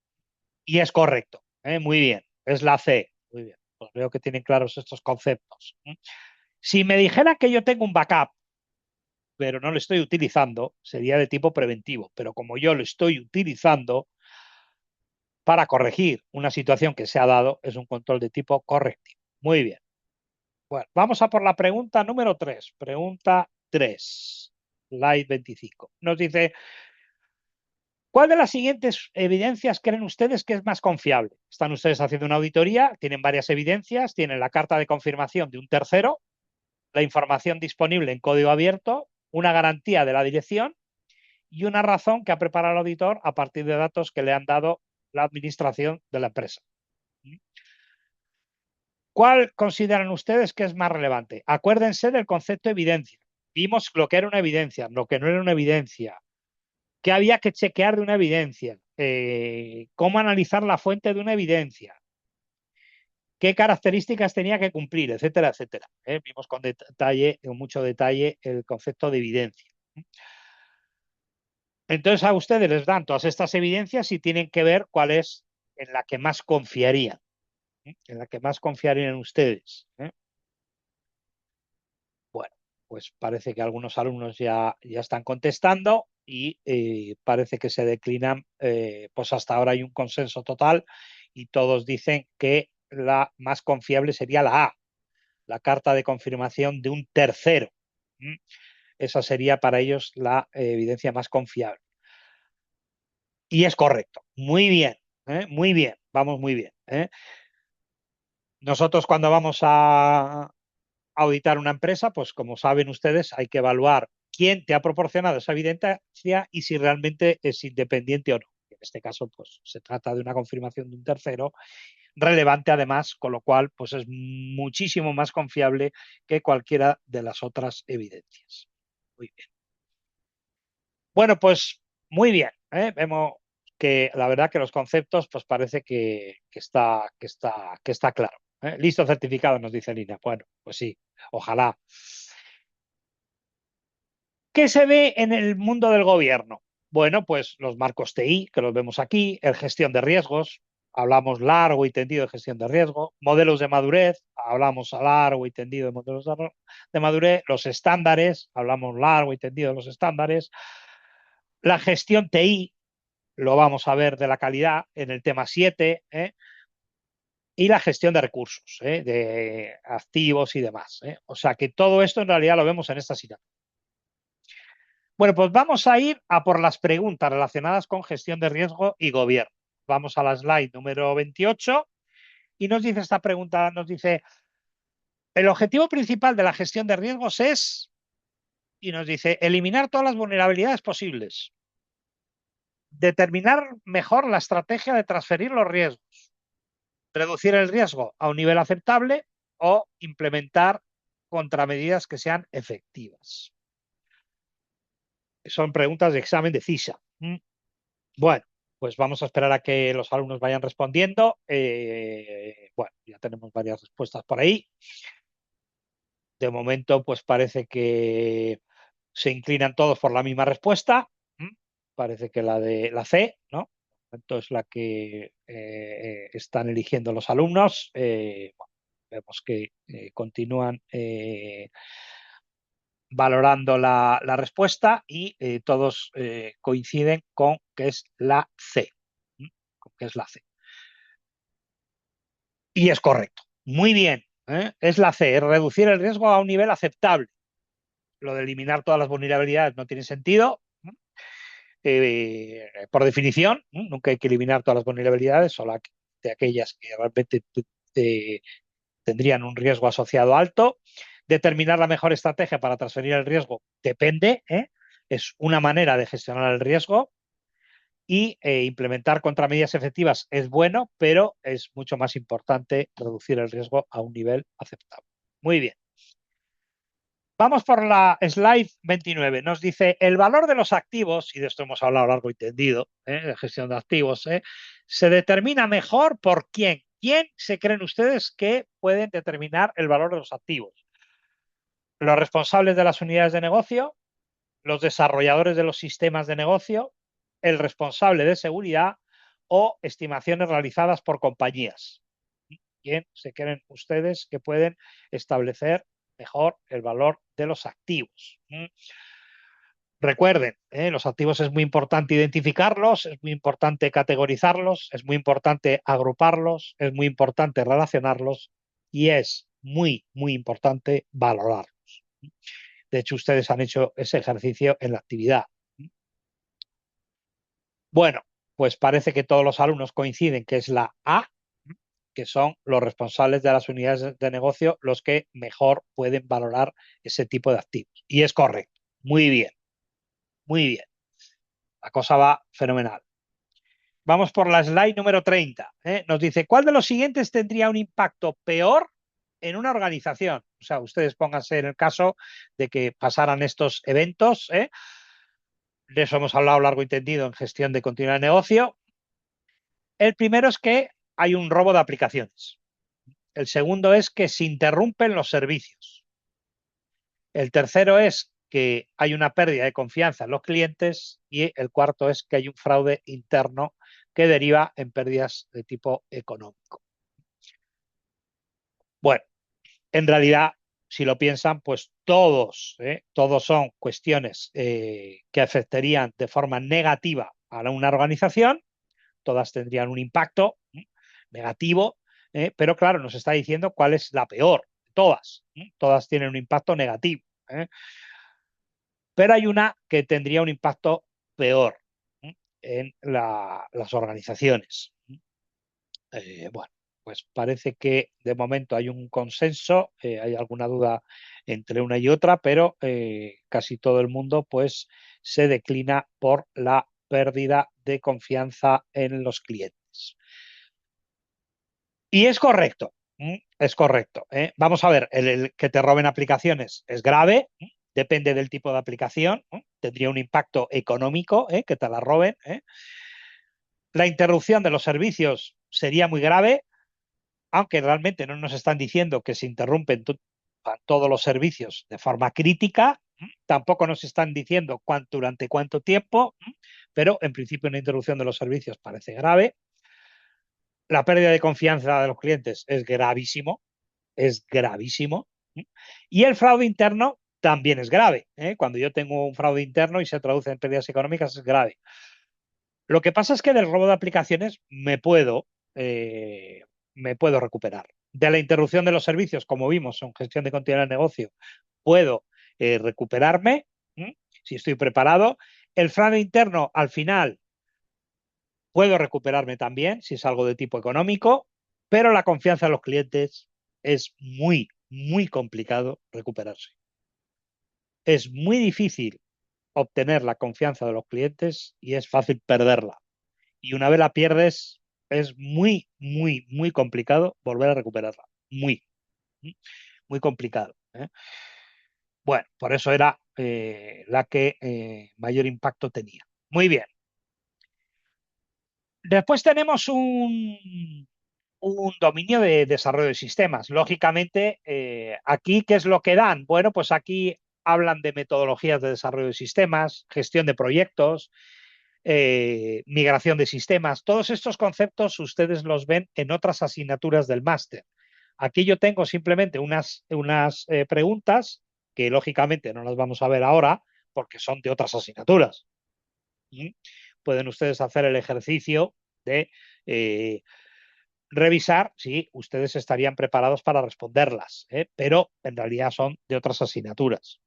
S1: y es correcto. Muy bien, es la C. Muy bien, pues veo que tienen claros estos conceptos. Si me dijera que yo tengo un backup, pero no lo estoy utilizando, sería de tipo preventivo. Pero como yo lo estoy utilizando para corregir una situación que se ha dado, es un control de tipo correctivo. Muy bien. Bueno, vamos a por la pregunta número 3. Pregunta 3. Slide 25. Nos dice, ¿cuál de las siguientes evidencias creen ustedes que es más confiable? Están ustedes haciendo una auditoría, tienen varias evidencias, tienen la carta de confirmación de un tercero, la información disponible en código abierto, una garantía de la dirección y una razón que ha preparado el auditor a partir de datos que le han dado la administración de la empresa. ¿Cuál consideran ustedes que es más relevante? Acuérdense del concepto de evidencia. Vimos lo que era una evidencia, lo que no era una evidencia, qué había que chequear de una evidencia, cómo analizar la fuente de una evidencia. qué características tenía que cumplir, etcétera, etcétera. Vimos con detalle, con mucho detalle, el concepto de evidencia. Entonces a ustedes les dan todas estas evidencias y tienen que ver cuál es en la que más confiarían, en la que más confiarían en ustedes. Bueno, pues parece que algunos alumnos ya están contestando y parece que se declinan, pues hasta ahora hay un consenso total y todos dicen que la más confiable sería la A, la carta de confirmación de un tercero. Esa sería para ellos la evidencia más confiable. Y es correcto. Muy bien, muy bien, vamos muy bien. Nosotros cuando vamos a auditar una empresa, pues como saben ustedes, hay que evaluar quién te ha proporcionado esa evidencia y si realmente es independiente o no. En este caso, pues se trata de una confirmación de un tercero relevante además, con lo cual pues es muchísimo más confiable que cualquiera de las otras evidencias. Muy bien. Bueno, pues muy bien. Vemos que la verdad que los conceptos pues parece que está claro. Listo certificado, nos dice Lina. Bueno, pues sí, ojalá. ¿Qué se ve en el mundo del gobierno? Bueno, pues los marcos TI, que los vemos aquí, el gestión de riesgos, hablamos largo y tendido de gestión de riesgo, modelos de madurez, hablamos a largo y tendido de modelos de madurez, los estándares, hablamos largo y tendido de los estándares, la gestión TI, lo vamos a ver de la calidad en el tema 7, y la gestión de recursos, de activos y demás. O sea que todo esto en realidad lo vemos en esta asignatura. Bueno, pues vamos a ir a por las preguntas relacionadas con gestión de riesgo y gobierno. Vamos a la slide número 28 y nos dice esta pregunta, nos dice, el objetivo principal de la gestión de riesgos es, y nos dice, eliminar todas las vulnerabilidades posibles, determinar mejor la estrategia de transferir los riesgos, reducir el riesgo a un nivel aceptable o implementar contramedidas que sean efectivas. Son preguntas de examen de CISA. Bueno, pues vamos a esperar a que los alumnos vayan respondiendo. Bueno, ya tenemos varias respuestas por ahí. De momento, pues parece que se inclinan todos por la misma respuesta. Parece que la de la C, ¿no? Entonces la que están eligiendo los alumnos. Bueno, vemos que continúan valorando la respuesta y todos coinciden con que es la C. Con que es la C. Y es correcto. Muy bien. Es la C, es reducir el riesgo a un nivel aceptable. Lo de eliminar todas las vulnerabilidades no tiene sentido. Por definición, nunca hay que eliminar todas las vulnerabilidades, solo de aquellas que realmente tendrían un riesgo asociado alto. Determinar la mejor estrategia para transferir el riesgo depende, es una manera de gestionar el riesgo y implementar contramedidas efectivas es bueno, pero es mucho más importante reducir el riesgo a un nivel aceptable. Muy bien. Vamos por la slide 29. Nos dice el valor de los activos, y de esto hemos hablado largo y tendido, de gestión de activos, se determina mejor por quién. ¿Quién se creen ustedes que pueden determinar el valor de los activos? Los responsables de las unidades de negocio, los desarrolladores de los sistemas de negocio, el responsable de seguridad o estimaciones realizadas por compañías. ¿Quién se creen ustedes que pueden establecer mejor el valor de los activos? Recuerden, los activos es muy importante identificarlos, es muy importante categorizarlos, es muy importante agruparlos, es muy importante relacionarlos y es muy, muy importante valorarlos. De hecho, ustedes han hecho ese ejercicio en la actividad. Bueno, pues parece que todos los alumnos coinciden que es la A, que son los responsables de las unidades de negocio los que mejor pueden valorar ese tipo de activos. Y es correcto. Muy bien, muy bien. La cosa va fenomenal. Vamos por la slide número 30. Nos dice, ¿cuál de los siguientes tendría un impacto peor en una organización? O sea, ustedes pónganse en el caso de que pasaran estos eventos. De eso hemos hablado largo y tendido en gestión de continuidad de negocio. El primero es que hay un robo de aplicaciones. El segundo es que se interrumpen los servicios. El tercero es que hay una pérdida de confianza en los clientes y el cuarto es que hay un fraude interno que deriva en pérdidas de tipo económico. Bueno, en realidad, si lo piensan, pues todos son cuestiones que afectarían de forma negativa a una organización, todas tendrían un impacto negativo, pero claro, nos está diciendo cuál es la peor de todas. Todas tienen un impacto negativo. Pero hay una que tendría un impacto peor en las organizaciones. Bueno, pues parece que de momento hay un consenso, hay alguna duda entre una y otra, pero casi todo el mundo pues se declina por la pérdida de confianza en los clientes. Y es correcto, es correcto. Vamos a ver, el que te roben aplicaciones es grave, depende del tipo de aplicación, tendría un impacto económico, que te la roben. La interrupción de los servicios sería muy grave, aunque realmente no nos están diciendo que se interrumpen todos los servicios de forma crítica, tampoco nos están diciendo durante cuánto tiempo, pero en principio una interrupción de los servicios parece grave. La pérdida de confianza de los clientes es gravísimo, es gravísimo. Y el fraude interno también es grave. Cuando yo tengo un fraude interno y se traduce en pérdidas económicas es grave. Lo que pasa es que del robo de aplicaciones me puedo recuperar. De la interrupción de los servicios, como vimos en gestión de continuidad del negocio, puedo recuperarme si estoy preparado. El fraude interno, al final, puedo recuperarme también si es algo de tipo económico, pero la confianza de los clientes es muy, muy complicado recuperarse. Es muy difícil obtener la confianza de los clientes y es fácil perderla. Y una vez la pierdes, es muy, muy, muy complicado volver a recuperarla. Muy, muy complicado. Bueno, por eso era la que mayor impacto tenía. Muy bien. Después tenemos un dominio de desarrollo de sistemas. Lógicamente, aquí, ¿qué es lo que dan? Bueno, pues aquí hablan de metodologías de desarrollo de sistemas, gestión de proyectos, migración de sistemas. Todos estos conceptos ustedes los ven en otras asignaturas del máster. Aquí yo tengo simplemente unas preguntas que lógicamente no las vamos a ver ahora porque son de otras asignaturas. Pueden ustedes hacer el ejercicio de revisar si ustedes estarían preparados para responderlas, pero en realidad son de otras asignaturas.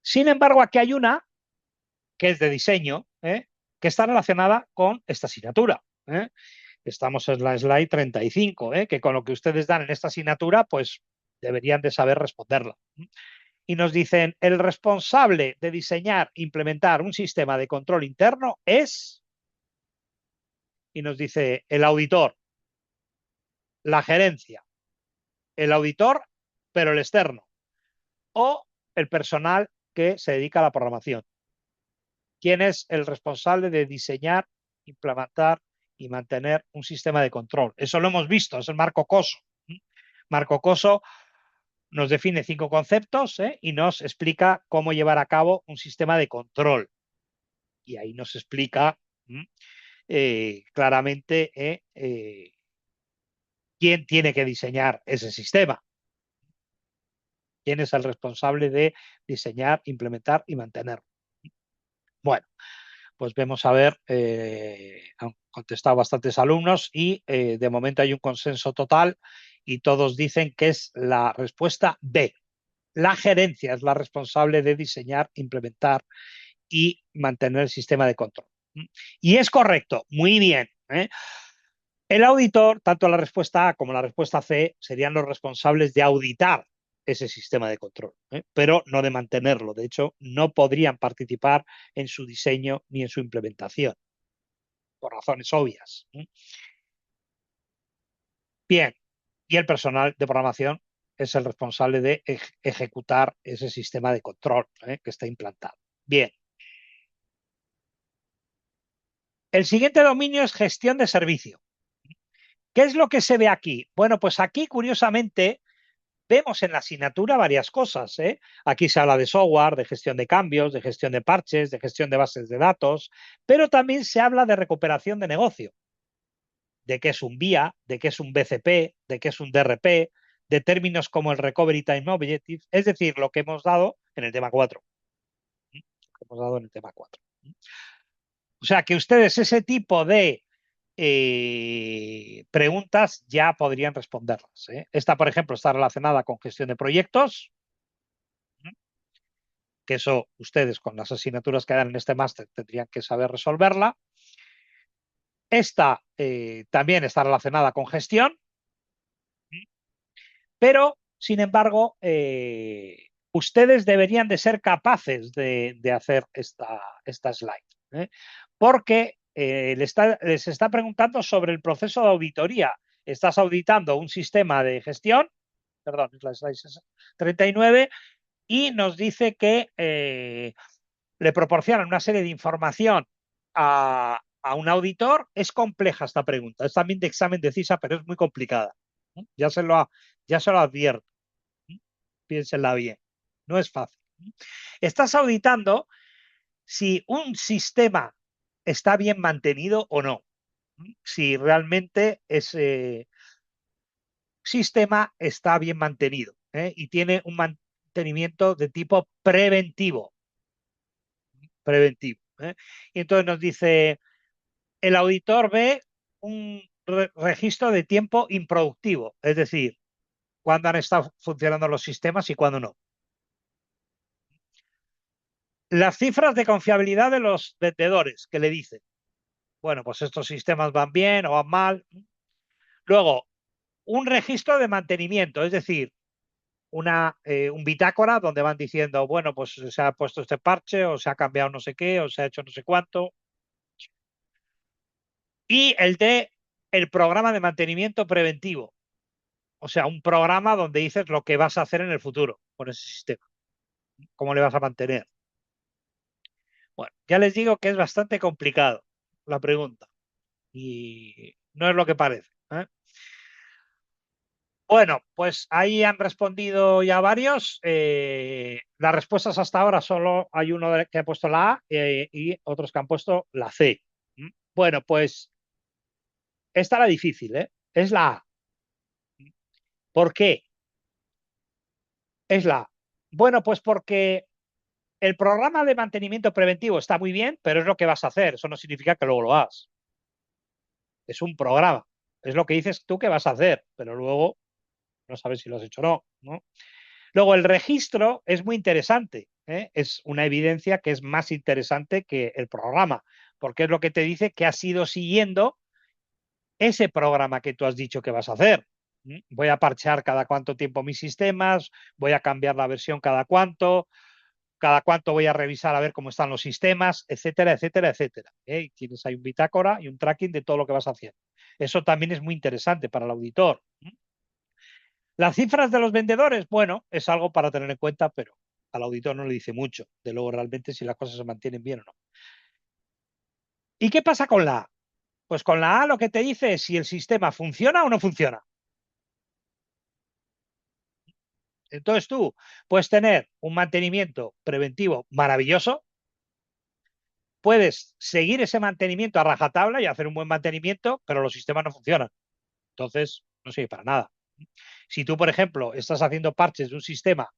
S1: Sin embargo, aquí hay una que es de diseño, que está relacionada con esta asignatura. Estamos en la slide 35, que con lo que ustedes dan en esta asignatura, pues deberían de saber responderla. Y nos dicen, el responsable de diseñar e implementar un sistema de control interno es, y nos dice el auditor, la gerencia, el auditor, pero el externo, o el personal que se dedica a la programación. ¿Quién es el responsable de diseñar, implementar y mantener un sistema de control? Eso lo hemos visto, es el Marco Coso. Marco Coso nos define 5 conceptos y nos explica cómo llevar a cabo un sistema de control. Y ahí nos explica claramente quién tiene que diseñar ese sistema. Quién es el responsable de diseñar, implementar y mantenerlo. Bueno, pues vemos a ver, han contestado bastantes alumnos y de momento hay un consenso total y todos dicen que es la respuesta B. La gerencia es la responsable de diseñar, implementar y mantener el sistema de control. Y es correcto, muy bien. El auditor, tanto la respuesta A como la respuesta C, serían los responsables de auditar ese sistema de control, pero no de mantenerlo. De hecho, no podrían participar en su diseño ni en su implementación, por razones obvias. Bien, y el personal de programación es el responsable de ejecutar ese sistema de control que está implantado. Bien. El siguiente dominio es gestión de servicio. ¿Qué es lo que se ve aquí? Bueno, pues aquí, curiosamente, vemos en la asignatura varias cosas, ¿eh? Aquí se habla de software, de gestión de cambios, de gestión de parches, de gestión de bases de datos, pero también se habla de recuperación de negocio, de qué es un VIA, de qué es un BCP, de qué es un DRP, de términos como el Recovery Time Objective, es decir, lo que hemos dado en el tema 4. Hemos dado en el tema 4. O sea que ustedes ese tipo de preguntas ya podrían responderlas. Esta, por ejemplo, está relacionada con gestión de proyectos, que eso ustedes con las asignaturas que dan en este máster tendrían que saber resolverla. Esta también está relacionada con gestión, pero, sin embargo, ustedes deberían de ser capaces de hacer esta slide, porque les está preguntando sobre el proceso de auditoría. Estás auditando un sistema de gestión, perdón, es la slide 39, y nos dice que le proporcionan una serie de información a un auditor. Es compleja esta pregunta, es también de examen de CISA, pero es muy complicada. Ya se lo advierto. Piénsenla bien. No es fácil. Estás auditando si un sistema está bien mantenido o no. Si realmente ese sistema está bien mantenido y tiene un mantenimiento de tipo preventivo. Preventivo. Y entonces nos dice, el auditor ve un registro de tiempo improductivo, es decir, cuándo han estado funcionando los sistemas y cuándo no. Las cifras de confiabilidad de los vendedores, que le dicen, bueno, pues estos sistemas van bien o van mal. Luego, un registro de mantenimiento, es decir, un bitácora donde van diciendo, bueno, pues se ha puesto este parche o se ha cambiado no sé qué o se ha hecho no sé cuánto. Y el programa de mantenimiento preventivo, o sea, un programa donde dices lo que vas a hacer en el futuro con ese sistema, cómo le vas a mantener. Bueno, ya les digo que es bastante complicado la pregunta y no es lo que parece. Bueno, pues ahí han respondido ya varios. Las respuestas hasta ahora solo hay uno que ha puesto la A y otros que han puesto la C. Bueno, pues esta era difícil, ¿eh? Es la A. ¿Por qué? Es la A. Bueno, pues porque el programa de mantenimiento preventivo está muy bien, pero es lo que vas a hacer. Eso no significa que luego lo hagas. Es un programa. Es lo que dices tú que vas a hacer, pero luego no sabes si lo has hecho o no, ¿no? Luego, el registro es muy interesante. Es una evidencia que es más interesante que el programa, porque es lo que te dice que has ido siguiendo ese programa que tú has dicho que vas a hacer. Voy a parchear cada cuánto tiempo mis sistemas, voy a cambiar la versión cada cuánto voy a revisar a ver cómo están los sistemas, etcétera, etcétera, etcétera. Y tienes ahí un bitácora y un tracking de todo lo que vas haciendo. Eso también es muy interesante para el auditor. Las cifras de los vendedores, bueno, es algo para tener en cuenta, pero al auditor no le dice mucho de luego realmente si las cosas se mantienen bien o no. ¿Y qué pasa con la A? Pues con la A lo que te dice es si el sistema funciona o no funciona. Entonces tú puedes tener un mantenimiento preventivo maravilloso, puedes seguir ese mantenimiento a rajatabla y hacer un buen mantenimiento, pero los sistemas no funcionan. Entonces no sirve para nada. Si tú, por ejemplo, estás haciendo parches de un sistema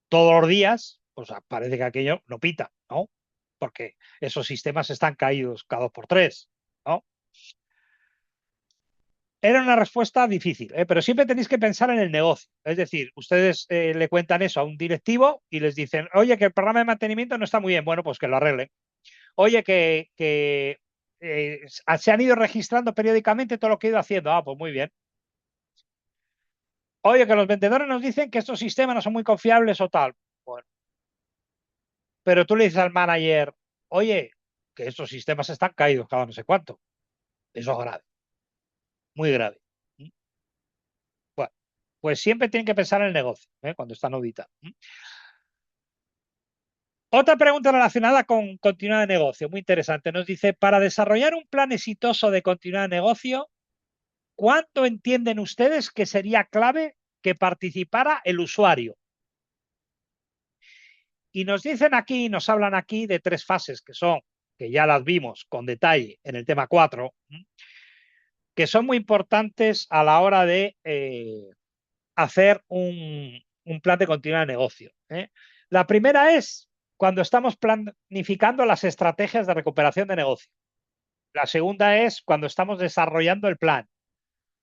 S1: todos los días, pues parece que aquello no pita, ¿no? Porque esos sistemas están caídos cada 2 por 3, ¿no? Era una respuesta difícil, pero siempre tenéis que pensar en el negocio. Es decir, ustedes le cuentan eso a un directivo y les dicen, oye, que el programa de mantenimiento no está muy bien. Bueno, pues que lo arreglen. Oye, que se han ido registrando periódicamente todo lo que he ido haciendo. Ah, pues muy bien. Oye, que los vendedores nos dicen que estos sistemas no son muy confiables o tal. Bueno, pero tú le dices al manager, oye, que estos sistemas están caídos cada no sé cuánto. Eso es grave, muy grave. Bueno, pues siempre tienen que pensar en el negocio cuando están auditando. Otra pregunta relacionada con continuidad de negocio, muy interesante. Nos dice, para desarrollar un plan exitoso de continuidad de negocio, ¿cuánto entienden ustedes que sería clave que participara el usuario? Y nos dicen aquí, nos hablan aquí de 3 fases que son, que ya las vimos con detalle en el tema 4, que son muy importantes a la hora de hacer un plan de continuidad de negocio. La primera es cuando estamos planificando las estrategias de recuperación de negocio. La segunda es cuando estamos desarrollando el plan.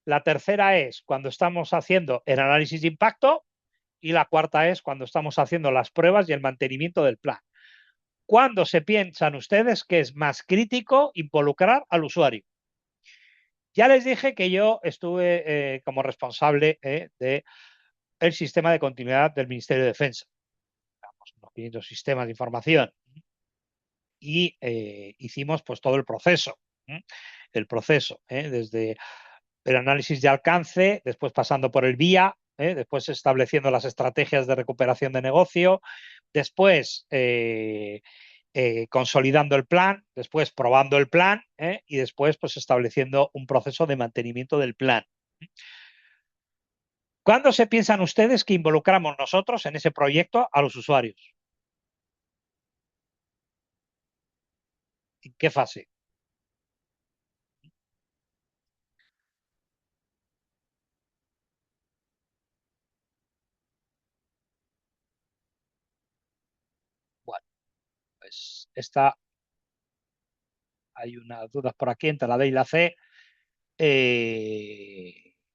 S1: La tercera es cuando estamos haciendo el análisis de impacto y la cuarta es cuando estamos haciendo las pruebas y el mantenimiento del plan. ¿Cuándo se piensan ustedes que es más crítico involucrar al usuario? Ya les dije que yo estuve como responsable del sistema de continuidad del Ministerio de Defensa, unos 500 sistemas de información, y hicimos pues todo el proceso, desde el análisis de alcance, después pasando por el vía, después estableciendo las estrategias de recuperación de negocio, después consolidando el plan, después probando el plan y después pues estableciendo un proceso de mantenimiento del plan. ¿Cuándo se piensan ustedes que involucramos nosotros en ese proyecto a los usuarios? ¿En qué fase? Bueno, pues hay unas dudas por aquí entre la D y la C.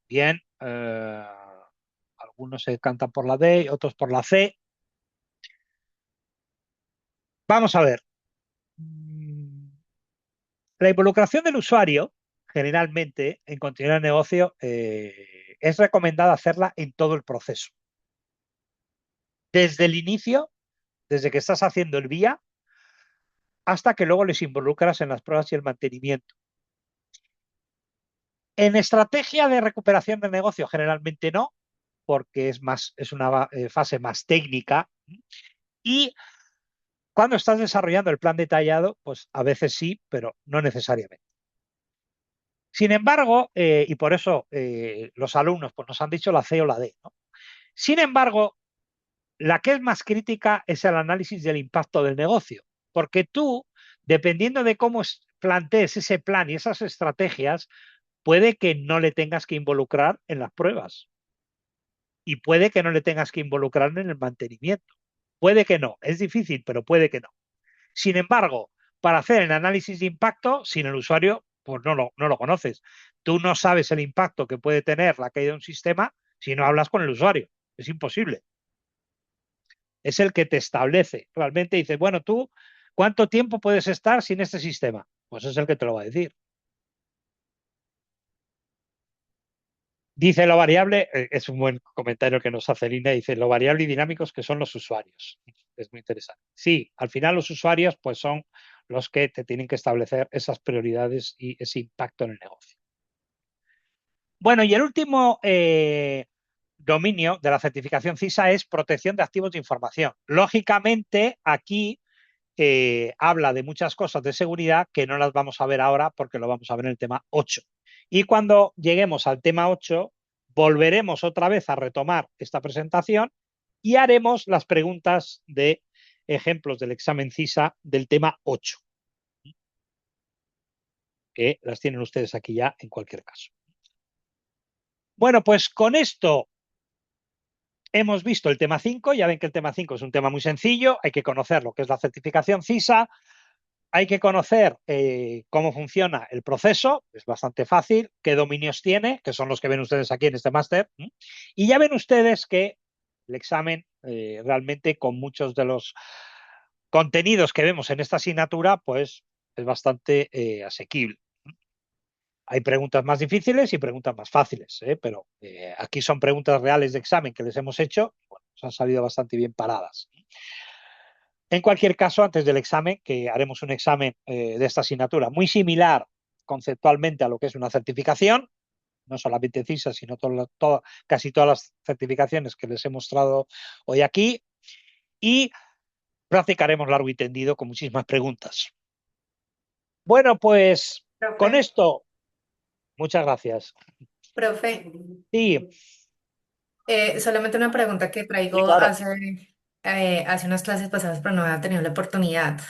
S1: Bien, algunos se cantan por la D, otros por la C. Vamos a ver. La involucración del usuario, generalmente, en continuar el negocio, es recomendada hacerla en todo el proceso. Desde el inicio, desde que estás haciendo el vía, hasta que luego les involucras en las pruebas y el mantenimiento. En estrategia de recuperación del negocio, generalmente no, porque es una fase más técnica. Y cuando estás desarrollando el plan detallado, pues a veces sí, pero no necesariamente. Sin embargo, y por eso los alumnos pues, nos han dicho la C o la D, ¿no? Sin embargo, la que es más crítica es el análisis del impacto del negocio, porque tú, dependiendo de cómo plantees ese plan y esas estrategias, puede que no le tengas que involucrar en las pruebas y puede que no le tengas que involucrar en el mantenimiento. Puede que no, es difícil, pero puede que no. Sin embargo, para hacer el análisis de impacto, sin el usuario, pues no lo conoces. Tú no sabes el impacto que puede tener la caída de un sistema si no hablas con el usuario. Es imposible. Es el que te establece. Realmente dice, bueno, tú, ¿cuánto tiempo puedes estar sin este sistema? Pues es el que te lo va a decir. Dice lo variable, es un buen comentario que nos hace Lina, dice lo variable y dinámicos que son los usuarios. Es muy interesante. Sí, al final los usuarios pues son los que te tienen que establecer esas prioridades y ese impacto en el negocio. Bueno, y el último dominio de la certificación CISA es protección de activos de información. Lógicamente, aquí habla de muchas cosas de seguridad que no las vamos a ver ahora porque lo vamos a ver en el tema 8. Y cuando lleguemos al tema 8, volveremos otra vez a retomar esta presentación y haremos las preguntas de ejemplos del examen CISA del tema 8, que las tienen ustedes aquí ya en cualquier caso. Bueno, pues con esto hemos visto el tema 5. Ya ven que el tema 5 es un tema muy sencillo. Hay que conocer lo que es la certificación CISA. Hay que conocer cómo funciona el proceso, es bastante fácil, qué dominios tiene, que son los que ven ustedes aquí en este máster. Y ya ven ustedes que el examen realmente con muchos de los contenidos que vemos en esta asignatura, pues es bastante asequible. Hay preguntas más difíciles y preguntas más fáciles, pero aquí son preguntas reales de examen que les hemos hecho, bueno, pues han salido bastante bien paradas. En cualquier caso, antes del examen, que haremos un examen de esta asignatura muy similar conceptualmente a lo que es una certificación, no solamente CISA, sino casi todas las certificaciones que les he mostrado hoy aquí, y practicaremos largo y tendido con muchísimas preguntas. Bueno, pues con
S3: Profe,
S1: esto, Muchas gracias.
S3: Profe,
S1: Sí,
S3: solamente una pregunta que
S1: sí,
S3: traigo
S1: claro.
S3: hace unas clases pasadas, pero no había tenido la oportunidad.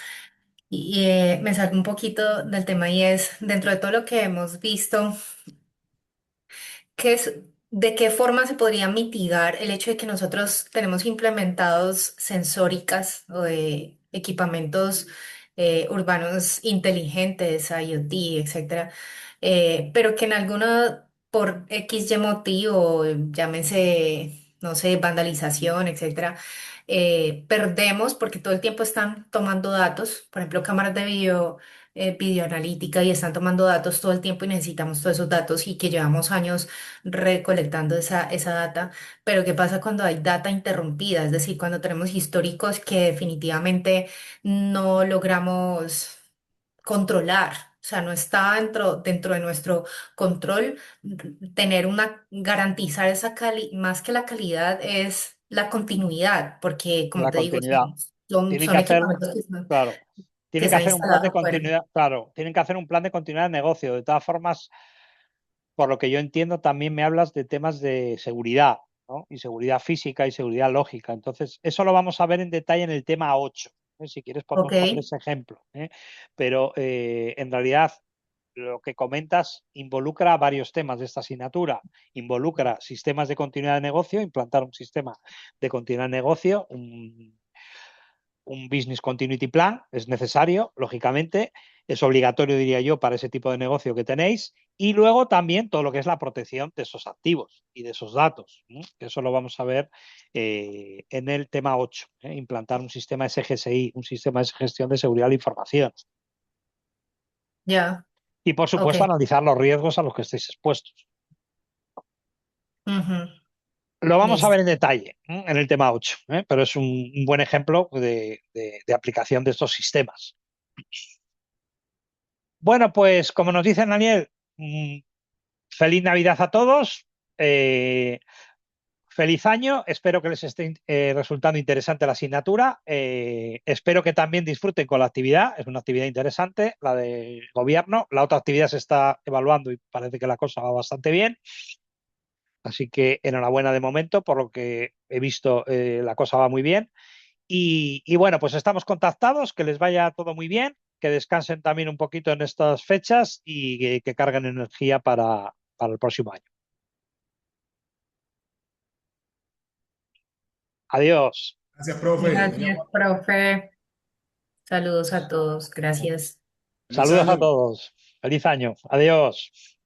S3: Me salgo un poquito del tema y es, dentro de todo lo que hemos visto, ¿de qué forma se podría mitigar el hecho de que nosotros tenemos implementados sensóricas o equipamientos urbanos inteligentes, IoT, etcétera, pero que en alguna, por X y motivo, llámese, no sé, vandalización, etcétera, perdemos porque todo el tiempo están tomando datos, por ejemplo, cámaras de videoanalítica y están tomando datos todo el tiempo y necesitamos todos esos datos y que llevamos años recolectando esa data, pero ¿qué pasa cuando hay data interrumpida? Es decir, cuando tenemos históricos que definitivamente no logramos controlar. O sea, no está dentro de nuestro control tener garantizar más que la calidad es la continuidad, porque como
S1: La
S3: te digo,
S1: continuidad. Tienen que
S3: son
S1: hacer,
S3: equipamientos
S1: claro,
S3: que
S1: tienen que
S3: están
S1: hacer un plan
S3: instalados
S1: de
S3: afuera.
S1: continuidad, claro, tienen que hacer un plan de continuidad de negocio. De todas formas, por lo que yo entiendo, también me hablas de temas de seguridad, ¿no? Y seguridad física y seguridad lógica. Entonces, eso lo vamos a ver en detalle en el tema 8. Si quieres,
S3: Ok,
S1: podemos poner ese ejemplo, ¿eh? Pero en realidad, lo que comentas involucra varios temas de esta asignatura. Involucra sistemas de continuidad de negocio, implantar un sistema de continuidad de negocio, un Business Continuity Plan, es necesario, lógicamente, es obligatorio, diría yo, para ese tipo de negocio que tenéis, y luego también todo lo que es la protección de esos activos y de esos datos. Eso lo vamos a ver en el tema 8, implantar un sistema SGSI, un sistema de gestión de seguridad de la información.
S3: ya,
S1: Y, por
S3: ok.
S1: supuesto, analizar los riesgos a los que estéis expuestos.
S3: Ujú,
S1: Lo vamos a
S3: listo.
S1: ver en detalle en el tema 8, pero es un buen ejemplo de aplicación de estos sistemas. Bueno, pues como nos dice Daniel, mm, feliz Navidad a todos. eh, Feliz año. Espero que les esté resultando interesante la asignatura. Espero que también disfruten con la actividad. Es una actividad interesante, la de gobierno. La otra actividad se está evaluando y parece que la cosa va bastante bien. Así que enhorabuena de momento, por lo que he visto, la cosa va muy bien. Y bueno, pues estamos contactados, que les vaya todo muy bien, que descansen también un poquito en estas fechas y que carguen energía para el próximo año. Adiós.
S4: Gracias, profe. Muy
S3: Gracias,
S4: amable.
S3: profe. Saludos a todos. Gracias.
S4: Feliz
S1: Saludos a
S4: año.
S1: todos. Feliz año. Adiós.